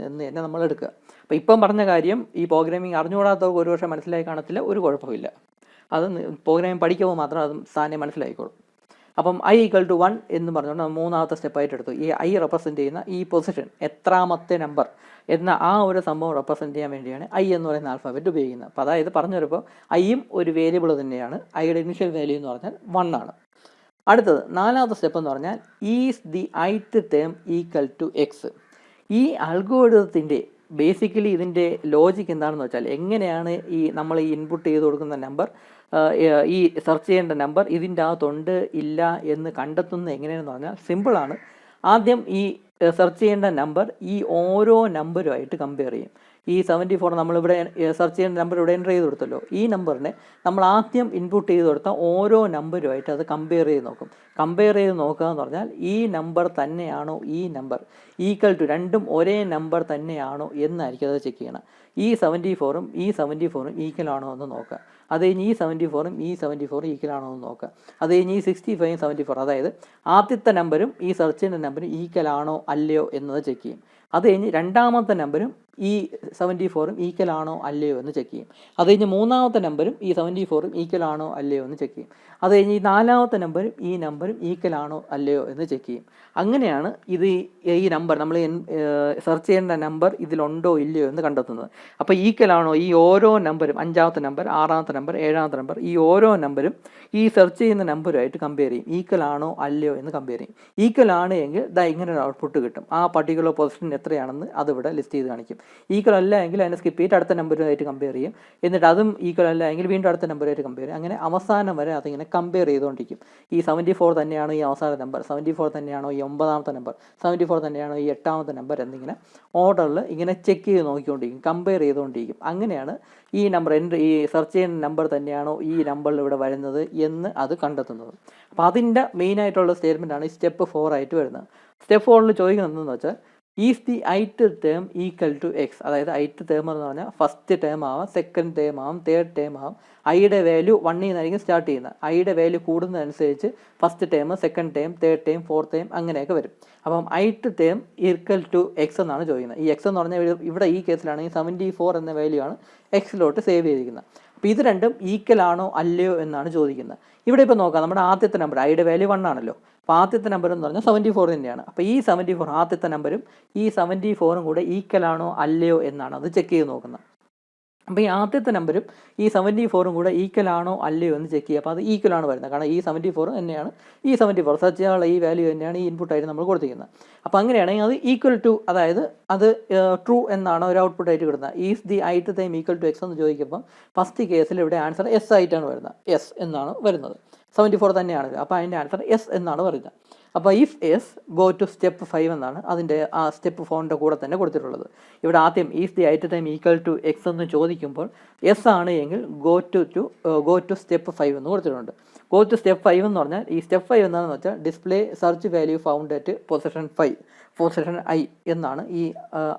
തന്നെ നമ്മൾ എടുക്കുക. അപ്പോൾ ഇപ്പം പറഞ്ഞ കാര്യം ഈ പ്രോഗ്രാമിംഗ് അറിഞ്ഞുകൂടാത്തവർക്ക് ഒരു പക്ഷേ മനസ്സിലായി കാണത്തില്ല, ഒരു കുഴപ്പമില്ല. അത് പ്രോഗ്രാമിംഗ് പഠിക്കുമ്പോൾ മാത്രം അത് താനെ മനസ്സിലായിക്കോളും. അപ്പം i = 1 എന്ന് പറഞ്ഞുകൊണ്ട് മൂന്നാമത്തെ സ്റ്റെപ്പായിട്ട് എടുത്തു. ഈ i റെപ്രസെൻറ്റ് ചെയ്യുന്ന ഈ പൊസിഷൻ, എത്രാമത്തെ നമ്പർ എന്ന ആ ഒരു സംഭവം റെപ്രസെൻറ്റ് ചെയ്യാൻ വേണ്ടിയാണ് i എന്ന് പറയുന്ന ആൽഫബറ്റ് ഉപയോഗിക്കുന്നത്. അപ്പോൾ അതായത് പറഞ്ഞു വരുമ്പോൾ iയും ഒരു വേരിയബിൾ തന്നെയാണ്. iയുടെ ഇനിഷ്യൽ വാല്യൂ എന്ന് പറഞ്ഞാൽ 1 ആണ്. അടുത്തത് നാലാമത്തെ സ്റ്റെപ്പ് എന്ന് പറഞ്ഞാൽ is the ith term equal to x. ഈ അൽഗോരിതത്തിൻ്റെ ബേസിക്കലി ഇതിൻ്റെ ലോജിക്ക് എന്താണെന്ന് വെച്ചാൽ, എങ്ങനെയാണ് നമ്മൾ ഈ ഇൻപുട്ട് ചെയ്ത് കൊടുക്കുന്ന നമ്പർ, ഈ സെർച്ച് ചെയ്യേണ്ട നമ്പർ ഇതിൻ്റെ അകത്തുണ്ട് ഇല്ല എന്ന് കണ്ടെത്തുന്നത് എങ്ങനെയാണെന്ന് പറഞ്ഞാൽ സിമ്പിളാണ്. ആദ്യം ഈ സെർച്ച് ചെയ്യേണ്ട നമ്പർ ഈ ഓരോ നമ്പറുമായിട്ട് കമ്പയർ ചെയ്യും. ഈ 74 നമ്മളിവിടെ സെർച്ച് ചെയ്യേണ്ട നമ്പർ ഇവിടെ എൻ്റർ ചെയ്ത് കൊടുത്തല്ലോ. ഈ നമ്പറിനെ നമ്മൾ ആദ്യം ഇൻപുട്ട് ചെയ്ത് കൊടുത്താൽ ഓരോ നമ്പറുമായിട്ട് അത് കമ്പയർ ചെയ്ത് നോക്കും. കമ്പയർ ചെയ്ത് നോക്കുക എന്ന് പറഞ്ഞാൽ ഈ നമ്പർ തന്നെയാണോ, ഈ നമ്പർ ഈക്വൽ ടു, രണ്ടും ഒരേ നമ്പർ തന്നെയാണോ എന്നായിരിക്കും അത് ചെക്ക് ചെയ്യണം. ഈ 74ഉം ഈ 74ഉം ഈക്വൽ ആണോ എന്ന് നോക്കുക. അത് കഴിഞ്ഞ് ഈ 74ഉം ഈ 74 ഈക്വൽ ആണോ എന്ന് നോക്കുക. അത് കഴിഞ്ഞ് ഈ 65ഉം 74, അതായത് ആദ്യത്തെ നമ്പരും ഈ സെർച്ച് ചെയ്യുന്ന നമ്പരും ഈക്വൽ ആണോ അല്ലയോ എന്നത് ചെക്ക് ചെയ്യും. അത് കഴിഞ്ഞ് രണ്ടാമത്തെ നമ്പരും ഈ 74ഉം ഈക്വൽ ആണോ അല്ലയോ എന്ന് ചെക്ക് ചെയ്യും. അത് കഴിഞ്ഞ് മൂന്നാമത്തെ നമ്പരും ഈ 74ഉം ഈക്വൽ ആണോ അല്ലയോ എന്ന് ചെക്ക് ചെയ്യും. അത് കഴിഞ്ഞ് ഈ നാലാമത്തെ നമ്പരും ഈ നമ്പരും ഈക്വൽ ആണോ അല്ലയോ എന്ന് ചെക്ക് ചെയ്യും. അങ്ങനെയാണ് ഈ നമ്പർ നമ്മൾ സെർച്ച് ചെയ്യേണ്ട നമ്പർ ഇതിലുണ്ടോ ഇല്ലയോ എന്ന് കണ്ടെത്തുന്നത്. അപ്പോൾ ഈക്വൽ ആണോ ഈ ഓരോ നമ്പരും, 5ാമത്തെ നമ്പർ, 6ാമത്തെ നമ്പർ, 7ാമത്തെ നമ്പർ, ഈ ഓരോ നമ്പരും ഈ സെർച്ച് ചെയ്യുന്ന നമ്പറുമായിട്ട് കമ്പയർ ചെയ്യും. ഈക്വൽ ആണോ അല്ലയോ എന്ന് കമ്പയർ ചെയ്യും. ഈക്വൽ ആണ് എങ്കിൽ ഇങ്ങനെ ഒരു ഔട്ട്പുട്ട് കിട്ടും. ആ പർട്ടിക്കുലർ പൊസിഷൻ എത്രയാണെന്ന് അതിവിടെ ലിസ്റ്റ് ചെയ്ത് കാണിക്കും. ഈക്വൽ അല്ല എങ്കിൽ അതിനെ സ്കിപ്പ് ചെയ്തിട്ട് അടുത്ത നമ്പറുമായിട്ട് കമ്പയർ ചെയ്യും. എന്നിട്ട് അതും ഈക്വൽ അല്ല എങ്കിൽ വീണ്ടും അടുത്ത നമ്പറുമായിട്ട് കമ്പയർ ചെയ്യും. അങ്ങനെ അവസാനം വരെ അതിങ്ങനെ കമ്പയർ ചെയ്തുകൊണ്ടിരിക്കും. ഈ 74 തന്നെയാണോ ഈ അവസാന നമ്പർ, 74 തന്നെയാണോ ഈ 9ാമത്തെ നമ്പർ, 74 തന്നെയാണോ ഈ 8ാമത്തെ നമ്പർ എന്നിങ്ങനെ ഓർഡറിൽ ഇങ്ങനെ ചെക്ക് ചെയ്ത് നോക്കിക്കൊണ്ടിരിക്കും, കമ്പയർ ചെയ്തുകൊണ്ടിരിക്കും. അങ്ങനെയാണ് ഈ നമ്പർ ഈ സെർച്ച് ചെയ്യുന്ന നമ്പർ തന്നെയാണോ ഈ നമ്പറിൽ ഇവിടെ വരുന്നത് എന്ന് അത് കണ്ടെത്തുന്നത്. അപ്പോൾ അതിൻ്റെ മെയിനായിട്ടുള്ള സ്റ്റേറ്റ്മെൻറ്റാണ് ഈ സ്റ്റെപ്പ് 4 ആയിട്ട് വരുന്നത്. സ്റ്റെപ്പ് 4 ചോദിക്കുന്നത് എന്തെന്ന് വെച്ചാൽ is the ith term equal to x. അതായത് ith ടേം എന്ന് പറഞ്ഞാൽ ഫസ്റ്റ് ടേം ആവാം, സെക്കൻഡ് ടേം ആവാം, തേർഡ് ടേം ആവാം. ഐയുടെ വാല്യൂ 1 നിന്നായിരിക്കും സ്റ്റാർട്ട് ചെയ്യുന്നത്. ഐയുടെ വാല്യൂ കൂടുന്നതനുസരിച്ച് first term, second term, third term, fourth term അങ്ങനെയൊക്കെ വരും. അപ്പം ith term equal to x എന്നാണ് ചോദിക്കുന്നത്. ഈ എക്സ് എന്ന് പറഞ്ഞാൽ ഇവിടെ ഈ കേസിലാണെങ്കിൽ 74 എന്ന വാല്യൂ ആണ് എക്സിലോട്ട് സേവ് ചെയ്തിരിക്കുന്നത്. അപ്പോൾ ഇത് രണ്ടും ഈക്വൽ ആണോ അല്ലയോ എന്നാണ് ചോദിക്കുന്നത്. ഇവിടെ ഇപ്പോൾ നോക്കാം, നമ്മുടെ ആദ്യത്തെ നമ്പർ ഐയുടെ വാല്യൂ 1 ആണല്ലോ. അപ്പോൾ ആദ്യത്തെ നമ്പർ എന്ന് പറഞ്ഞാൽ 74 തന്നെയാണ്. അപ്പോൾ ഈ 74 ആദ്യത്തെ നമ്പരും ഈ 74ഉം കൂടെ ഈക്വൽ ആണോ അല്ലയോ എന്നാണ് അത് ചെക്ക് ചെയ്ത് നോക്കുന്നത്. അപ്പോൾ ഈ ആദ്യത്തെ നമ്പരും ഈ 74ഉം കൂടെ ഈക്വൽ ആണോ അല്ലയോ എന്ന് ചെക്ക് ചെയ്യുക. അപ്പോൾ അത് ഈക്വൽ ആണ് വരുന്നത്. കാരണം ഈ 74 തന്നെയാണ് ഈ 74 സെർച്ച് ചെയ്യാനുള്ള ഈ വാല്യൂ തന്നെയാണ് ഈ ഇൻപുട്ടായിട്ട് നമ്മൾ കൊടുത്തിരിക്കുന്നത്. അപ്പോൾ അങ്ങനെയാണെങ്കിൽ അത് ഈക്വൽ ടു, അതായത് അത് ട്രൂ എന്നാണ് ഒരു ഔട്ട്പുട്ടായിട്ട് കിട്ടുന്നത്. Is the ith time equal to x എന്ന് ചോദിക്കുമ്പോൾ ഫസ്റ്റ് കേസിൽ ഇവിടെ ആൻസർ എസ് ആയിട്ടാണ് വരുന്നത്. എസ് എന്നാണ് വരുന്നത്. 74 തന്നെയാണല്ലോ. അപ്പോൾ അതിൻ്റെ ആൻസർ എസ് എന്നാണ് പറയുന്നത്. അപ്പോൾ if yes go to step 5 എന്നാണ് അതിൻ്റെ ആ സ്റ്റെപ്പ് 4ൻ്റെ കൂടെ തന്നെ കൊടുത്തിട്ടുള്ളത്. ഇവിടെ ആദ്യം is the ith time equal to x എന്ന് ചോദിക്കുമ്പോൾ എസ് ആണ് എങ്കിൽ ഗോ ടു സ്റ്റെപ്പ് 5 എന്ന് കൊടുത്തിട്ടുണ്ട്. ഗോ ടു സ്റ്റെപ്പ് 5 എന്ന് പറഞ്ഞാൽ ഈ സ്റ്റെപ്പ് 5 എന്താണെന്ന് വെച്ചാൽ display search value found at position I എന്നാണ് ഈ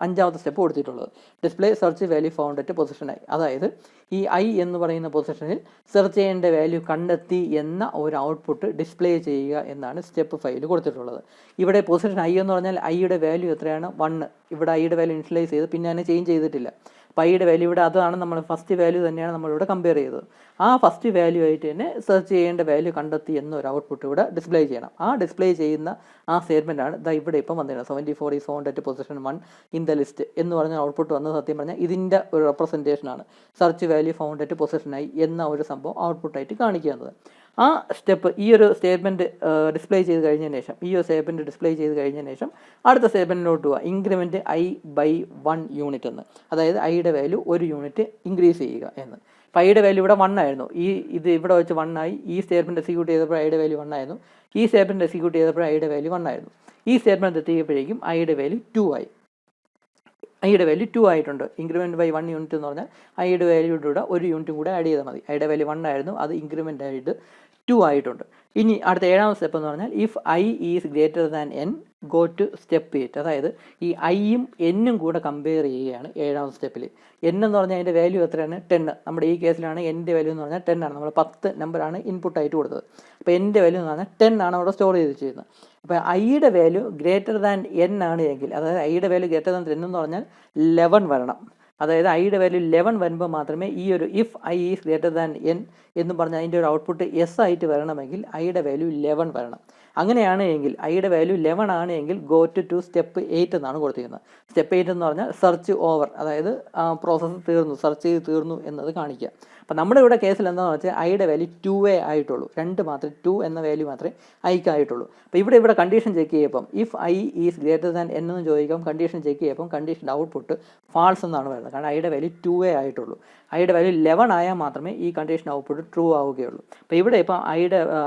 5ാമത്തെ സ്റ്റെപ്പ് കൊടുത്തിട്ടുള്ളത്. Display search value found at position I, അതായത് ഈ ഐ എന്ന് പറയുന്ന പൊസിഷനിൽ സെർച്ച് ചെയ്യേണ്ട വാല്യൂ കണ്ടെത്തി എന്ന ഒരു ഔട്ട്പുട്ട് ഡിസ്പ്ലേ ചെയ്യുക എന്നാണ് സ്റ്റെപ്പ് 5 കൊടുത്തിട്ടുള്ളത്. ഇവിടെ പൊസിഷൻ ഐ എന്ന് പറഞ്ഞാൽ ഐയുടെ വാല്യൂ എത്രയാണ്, 1. ഇവിടെ ഐയുടെ വാല്യൂ ഇനിഷ്യലൈസ് ചെയ്ത് പിന്നെ അതിനെ ചേഞ്ച് ചെയ്തിട്ടില്ല. അപ്പോൾ ഐയുടെ വാല്യൂ ഇവിടെ അതാണ് നമ്മൾ ഫസ്റ്റ് വാല്യൂ തന്നെയാണ് നമ്മളിവിടെ കമ്പയർ ചെയ്തത്. ആ ഫസ്റ്റ് വാല്യൂ ആയിട്ട് തന്നെ സെർച്ച് ചെയ്യേണ്ട വാല്യൂ കണ്ടെത്തി എന്നൊരു ഔട്ട്പുട്ട് ഇവിടെ ഡിസ്പ്ലേ ചെയ്യണം. ആ ഡിസ്പ്ലേ ചെയ്യുന്ന ആ സ്റ്റേറ്റ്മെൻറ്റാണ് ഇവിടെ ഇപ്പം വന്നിരുന്നത്. 74 is found at position 1 in the list എന്ന് പറഞ്ഞ ഔട്ട്പുട്ട് വന്നത്. സത്യം പറഞ്ഞാൽ ഇതിൻ്റെ ഒരു റെപ്രസെൻറ്റേഷനാണ് search value found at position i എന്ന ഒരു സംഭവം ഔട്ട്പുട്ടായിട്ട് കാണിക്കുന്നത്. ആ സ്റ്റെപ്പ് ഈ ഒരു സ്റ്റേറ്റ്മെൻറ്റ് ഡിസ്പ്ലേ ചെയ്ത് കഴിഞ്ഞതിന് ശേഷം, ഈ ഒരു സ്റ്റേറ്റ്മെൻറ്റ് ഡിസ്പ്ലേ ചെയ്ത് കഴിഞ്ഞതിന് ശേഷം അടുത്ത സ്റ്റേറ്റ്മെൻറ്റിലോട്ട് പോവുക. ഇൻക്രിമെൻറ്റ് i/1 യൂണിറ്റ് എന്ന്, അതായത് ഐയുടെ വാല്യൂ 1 യൂണിറ്റ് ഇൻക്രീസ് ചെയ്യുക എന്ന്. അപ്പോൾ ഐയുടെ വാല്യൂ ഇവിടെ 1 ആയിരുന്നു. ഇത് ഇവിടെ വെച്ച് 1 ആയി. ഈ സ്റ്റേറ്റ്മെൻറ്റ് എക്സിക്യൂട്ട് ചെയ്തപ്പോൾ ഐയുടെ വാല്യൂ 1 ആയിരുന്നു. ഈ സ്റ്റേറ്റ്മെൻറ്റ് എക്സിക്യൂട്ട് ചെയ്തപ്പോൾ ഐയുടെ വാല്യൂ 1 ആയിരുന്നു. ഈ സ്റ്റേറ്റ്മെൻറ്റ് എത്തിയപ്പോഴേക്കും ഐയുടെ വാല്യൂ 2 ആയി. ഐയുടെ വാല്യൂ 2 ആയിട്ടുണ്ട്. ഇൻക്രിമെൻറ്റ് ബൈ 1 യൂണിറ്റ് എന്ന് പറഞ്ഞാൽ ഐയുടെ വാല്യൂയുടെ കൂടെ 1 യൂണിറ്റും കൂടെ ആഡ് ചെയ്താൽ മതി. ഐയുടെ വാല്യൂ 1 ആയിരുന്നു, അത് ഇൻക്രിമെൻ്റ് ആയിട്ട് 2 ആയിട്ടുണ്ട്. ഇനി അടുത്ത 7ാമത്തെ സ്റ്റെപ്പ് എന്ന് പറഞ്ഞാൽ if I is greater than n go to step 8. അതായത് ഈ ഐയും എന്നും കൂടെ കമ്പയർ ചെയ്യുകയാണ് 7ാമത്തെ സ്റ്റെപ്പിൽ. എൻ എന്ന് പറഞ്ഞാൽ അതിൻ്റെ വാല്യൂ എത്രയാണ്? 10. നമ്മുടെ ഈ കേസിലാണ് എൻ്റെ വാല്യൂ എന്ന് പറഞ്ഞാൽ 10 ആണ്. നമ്മൾ 10 നമ്പറാണ് ഇൻപുട്ടായിട്ട് കൊടുത്തത്. അപ്പോൾ എൻ്റെ വാല്യൂ എന്ന് പറഞ്ഞാൽ 10 ആണ് അവിടെ സ്റ്റോർ ചെയ്ത് വെച്ചിരുന്നത്. അപ്പോൾ ഐയുടെ വാല്യൂ ഗ്രേറ്റർ ദാൻ എൻ ആണ് എങ്കിൽ, അതായത് ഐയുടെ വാല്യൂ ഗ്രേറ്റർ ദാൻ 10 എന്ന് പറഞ്ഞാൽ 11 വരണം. അതായത് ഐയുടെ വാല്യൂ 11 വരുമ്പോൾ മാത്രമേ ഈ ഒരു if I is greater than N എന്ന് പറഞ്ഞാൽ അതിൻ്റെ ഒരു ഔട്ട്പുട്ട് എസ് ആയിട്ട് വരണമെങ്കിൽ ഐയുടെ വാല്യൂ 11 വരണം. അങ്ങനെയാണ് എങ്കിൽ ഐയുടെ വാല്യൂ 11 ആണ് എങ്കിൽ ഗോ ടു സ്റ്റെപ്പ് 8 എന്നാണ് കൊടുത്തിരിക്കുന്നത്. സ്റ്റെപ്പ് 8 എന്ന് പറഞ്ഞാൽ സെർച്ച് ഓവർ, അതായത് പ്രോസസ്സ് തീർന്നു, സെർച്ച് ചെയ്ത് തീർന്നു എന്നത് കാണിക്കുക. അപ്പോൾ നമ്മുടെ ഇവിടെ കേസിൽ എന്താണെന്ന് വെച്ചാൽ ഐയുടെ വാല്യൂ 2 ആയിട്ടുള്ളൂ. 2 മാത്രമേ, 2 എന്ന വാല്യൂ മാത്രമേ ഐക്ക് ആയിട്ടുള്ളൂ. അപ്പോൾ ഇവിടെ കണ്ടീഷൻ ചെക്ക് ചെയ്യുമ്പം if I is greater than N എന്ന് ചോദിക്കാം, കണ്ടീഷൻ ചെക്ക് ചെയ്യുമ്പം കണ്ടീഷൻ്റെ ഔട്ട്പുട്ട് ഫാൾസ് എന്നാണ് വരുന്നത്. കാരണം ഐയുടെ വാല്യൂ 2 ആയിട്ടുള്ളൂ. ഐയുടെ വാല്യൂ 11 ആയാൽ മാത്രമേ ഈ കണ്ടീഷൻ ഔട്ട്പുട്ട് ട്രൂ ആവുകയുള്ളൂ. അപ്പോൾ ഇവിടെ ഇപ്പോൾ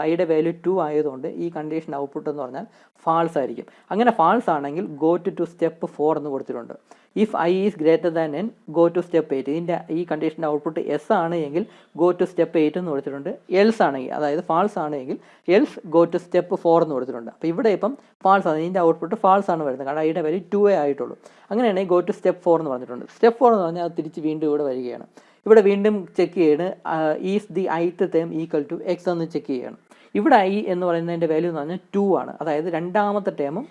ഐയുടെ വാല്യൂ 2 ആയതുകൊണ്ട് ഈ കണ്ടീഷൻ ഔട്ട്പുട്ട് എന്ന് പറഞ്ഞാൽ ഫാൾസ് ആയിരിക്കും. അങ്ങനെ ഫാൾസ് ആണെങ്കിൽ ഗോ ടു സ്റ്റെപ്പ് 4 എന്ന് കൊടുത്തിട്ടുണ്ട്. If I is greater than N go to step 8. ഇതിൻ്റെ ഈ കണ്ടീഷൻ്റെ ഔട്ട്പുട്ട് എസ് ആണ് എങ്കിൽ ഗോ ടു സ്റ്റെപ്പ് 8 എന്ന് കൊടുത്തിട്ടുണ്ട്. എൽസ് ആണെങ്കിൽ, അതായത് ഫാൾസ് ആണെങ്കിൽ എൽസ് ഗോ ടു സ്റ്റെപ്പ് 4 എന്ന് കൊടുത്തിട്ടുണ്ട്. അപ്പോൾ ഇവിടെ ഇപ്പം ഫാൾസ് ആണ്, ഇതിൻ്റെ ഔട്ട്പുട്ട് ഫാൾസ് ആണ് വരുന്നത്. കാരണം ഐയുടെ വാല്യൂ 2 ആയിട്ടുള്ളൂ. അങ്ങനെയാണെങ്കിൽ ഗോ ടു സ്റ്റെപ്പ് 4 എന്ന് പറഞ്ഞിട്ടുണ്ട്. സ്റ്റെപ്പ് 4 എന്ന് പറഞ്ഞാൽ അത് തിരിച്ച് വീണ്ടും ഇവിടെ വരികയാണ്. ഇവിടെ വീണ്ടും ചെക്ക് ചെയ്യാണ് is the ith term equal to x എന്ന് ചെക്ക് ചെയ്യണം. ഇവിടെ ഐ എന്ന് പറയുന്നതിൻ്റെ വാല്യൂ എന്ന് പറഞ്ഞാൽ 2 ആണ്. അതായത് രണ്ടാമത്തെ ടേമും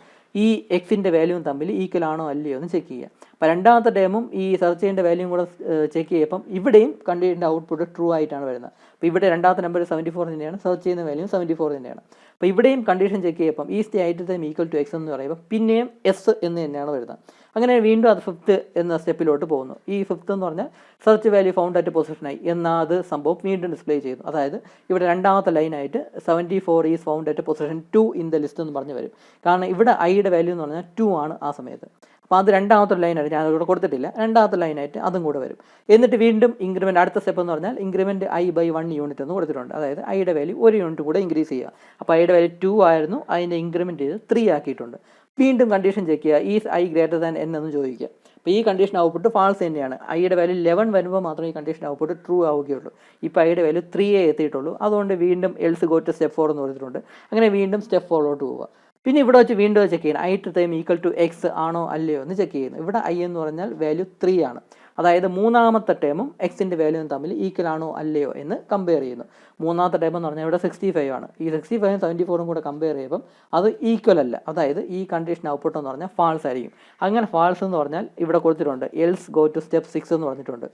ഈ എക്സിൻ്റെ വാല്യൂവും തമ്മിൽ ഈക്വൽ ആണോ അല്ലയോ എന്ന് ചെക്ക് ചെയ്യുക. അപ്പോൾ രണ്ടാമത്തെ ടേമും ഈ സെർച്ച് ചെയ്യേണ്ട വാല്യൂവും കൂടെ ചെക്ക് ചെയ്യുമ്പം ഇവിടെയും കണ്ടീഷൻ്റെ ഔട്ട്പുട്ട് ട്രൂ ആയിട്ടാണ് വരുന്നത്. അപ്പോൾ ഇവിടെ രണ്ടാമത്തെ നമ്പർ 74 തന്നെയാണ്, സെർച്ച് ചെയ്യുന്ന വാല്യൂ 74 തന്നെയാണ്. അപ്പോൾ ഇവിടെയും കണ്ടീഷൻ ചെക്ക് ചെയ്യുമ്പം is the ith time equal to x എന്ന് പറയുമ്പോൾ പിന്നെയും എസ് എന്ന് തന്നെയാണ് വരുന്നത്. അങ്ങനെ വീണ്ടും അത് 5th എന്ന സ്റ്റെപ്പിലോട്ട് പോകുന്നു. ഈ 5th എന്ന് പറഞ്ഞാൽ സെർച്ച് വാല്യൂ ഫൗണ്ട് അറ്റ് പൊസിഷനായി എന്നത് സംഭവം വീണ്ടും ഡിസ്പ്ലേ ചെയ്യുന്നു. അതായത് ഇവിടെ രണ്ടാമത്തെ ലൈനായിട്ട് 74 is found at position 2 in the list എന്ന് പറഞ്ഞ് വരും. കാരണം ഇവിടെ ഐയുടെ വാല്യൂ എന്ന് പറഞ്ഞാൽ 2 ആണ് ആ സമയത്ത്. അപ്പോൾ അത് രണ്ടാമത്തെ ലൈനായിട്ട് ഞാൻ ഇവിടെ കൊടുത്തിട്ടില്ല, രണ്ടാമത്തെ ലൈനായിട്ട് അതും കൂടെ വരും. എന്നിട്ട് വീണ്ടും ഇൻക്രിമെൻറ്റ്, അടുത്ത സ്റ്റെപ്പ് എന്ന് പറഞ്ഞാൽ ഇൻക്രിമെൻറ്റ് I/1 യൂണിറ്റ് എന്ന് കൊടുത്തിട്ടുണ്ട്. അതായത് ഐയുടെ വാല്യൂ 1 യൂണിറ്റ് കൂടെ ഇൻക്രീസ് ചെയ്യുക. അപ്പോൾ ഐയുടെ വാല്യൂ 2 ആയിരുന്നു, അതിൻ്റെ ഇൻക്രിമെൻറ്റ് ചെയ്ത് 3 ആക്കിയിട്ടുണ്ട്. വീണ്ടും കണ്ടീഷൻ ചെക്ക് ചെയ്യുക, is I greater than N എന്ന് ചോദിക്കുക. അപ്പോൾ ഈ കണ്ടീഷൻ ഔട്ട്പുട്ട് ഫാൾസ് തന്നെയാണ്. ഐയുടെ വാല്യൂ 11 വരുമ്പോൾ മാത്രമേ ഈ കണ്ടീഷൻ ഔട്ട്പുട്ട് ട്രൂ ആവുകയുള്ളൂ. ഇപ്പോൾ ഐയുടെ വാല്യൂ 3 എത്തിയിട്ടുള്ളൂ. അതുകൊണ്ട് വീണ്ടും എൽസ് ഗോ ടു സ്റ്റെപ്പ് 4 എന്ന് കൊടുത്തിട്ടുണ്ട്. അങ്ങനെ വീണ്ടും സ്റ്റെപ്പ് 4ലോട്ട് പോവുക. പിന്നെ ഇവിടെ വെച്ച് വീണ്ടും ചെക്ക് ചെയ്യണം, ith time equal to x ആണോ അല്ലയോ എന്ന് ചെക്ക് ചെയ്യുന്നു. ഇവിടെ ഐ എന്ന് പറഞ്ഞാൽ വാല്യൂ 3 ആണ്. അതായത് മൂന്നാമത്തെ ടേമും എക്സിൻ്റെ വാല്യൂവും തമ്മിൽ ഈക്വൽ ആണോ അല്ലയോ എന്ന് കമ്പയർ ചെയ്യുന്നു. മൂന്നാമത്തെ ടേം എന്ന് പറഞ്ഞാൽ ഇവിടെ 65 ആണ്. ഈ 65ഉം 74ഉം കൂടെ കമ്പയർ ചെയ്യുമ്പം അത് ഈക്വൽ അല്ല. അതായത് ഈ കണ്ടീഷൻ ഔട്ട്പുട്ട് എന്ന് പറഞ്ഞാൽ ഫാൾസ് ആയിരിക്കും. അങ്ങനെ ഫാൾസ് എന്ന് പറഞ്ഞാൽ ഇവിടെ കൊടുത്തിട്ടുണ്ട് എൽസ് ഗോ ടു സ്റ്റെപ്പ് 6 എന്ന് പറഞ്ഞിട്ടുണ്ട്.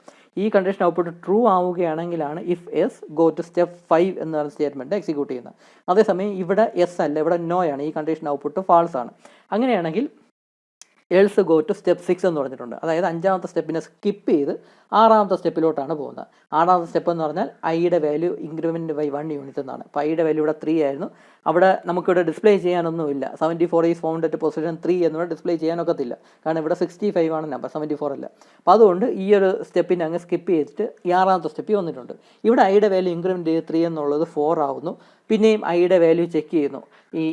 ഈ കണ്ടീഷൻ ഔട്ട്പുട്ട് ട്രൂ ആവുകയാണെങ്കിലാണ് if yes go to step 5 എന്ന് പറഞ്ഞ സ്റ്റേറ്റ്മെൻറ്റ് എക്സിക്യൂട്ട് ചെയ്യുന്നത്. അതേസമയം ഇവിടെ എസ് അല്ല, ഇവിടെ നോ ആണ്. ഈ കണ്ടീഷൻ ഔട്ട്പുട്ട് ഫാൾസ് ആണ്. അങ്ങനെയാണെങ്കിൽ എൽസ് ഗോ ടു സ്റ്റെപ്പ് 6 എന്ന് പറഞ്ഞിട്ടുണ്ട്. അതായത് 5ാമത്തെ സ്റ്റെപ്പിനെ സ്കിപ്പ് ചെയ്ത് 6ാമത്തെ സ്റ്റെപ്പിലോട്ടാണ് പോകുന്നത്. 6ാമത്തെ സ്റ്റെപ്പ് എന്ന് പറഞ്ഞാൽ ഐയുടെ വാല്യൂ ഇൻക്രിമെൻറ്റ് ബൈ 1 യൂണിറ്റ് എന്നാണ്. അപ്പോൾ ഐയുടെ വാല്യൂ ഇവിടെ 3 ആയിരുന്നു. അവിടെ നമുക്കിവിടെ ഡിസ്പ്ലേ ചെയ്യാനൊന്നുമില്ല. 74 ഈസ് ഫൗണ്ട് അറ്റ് പൊസിഷൻ 3 എന്നിവിടെ ഡിസ്പ്ലേ ചെയ്യാനൊക്കത്തില്ല. കാരണം ഇവിടെ 65 ആണ് നമ്പർ, 74 അല്ല. അപ്പോൾ അതുകൊണ്ട് ഈ ഒരു സ്റ്റെപ്പിനെ അങ്ങ് സ്കിപ്പ് ചെയ്തിട്ട് 6ാമത്തെ സ്റ്റെപ്പിൽ വന്നിട്ടുണ്ട്. ഇവിടെ ഐയുടെ വാല്യൂ ഇൻക്രിമെൻറ്റ് ചെയ്ത് 3 എന്നുള്ളത് 4 ആവുന്നു. പിന്നെയും ഐയുടെ വാല്യൂ ചെക്ക് ചെയ്യുന്നു. ഈ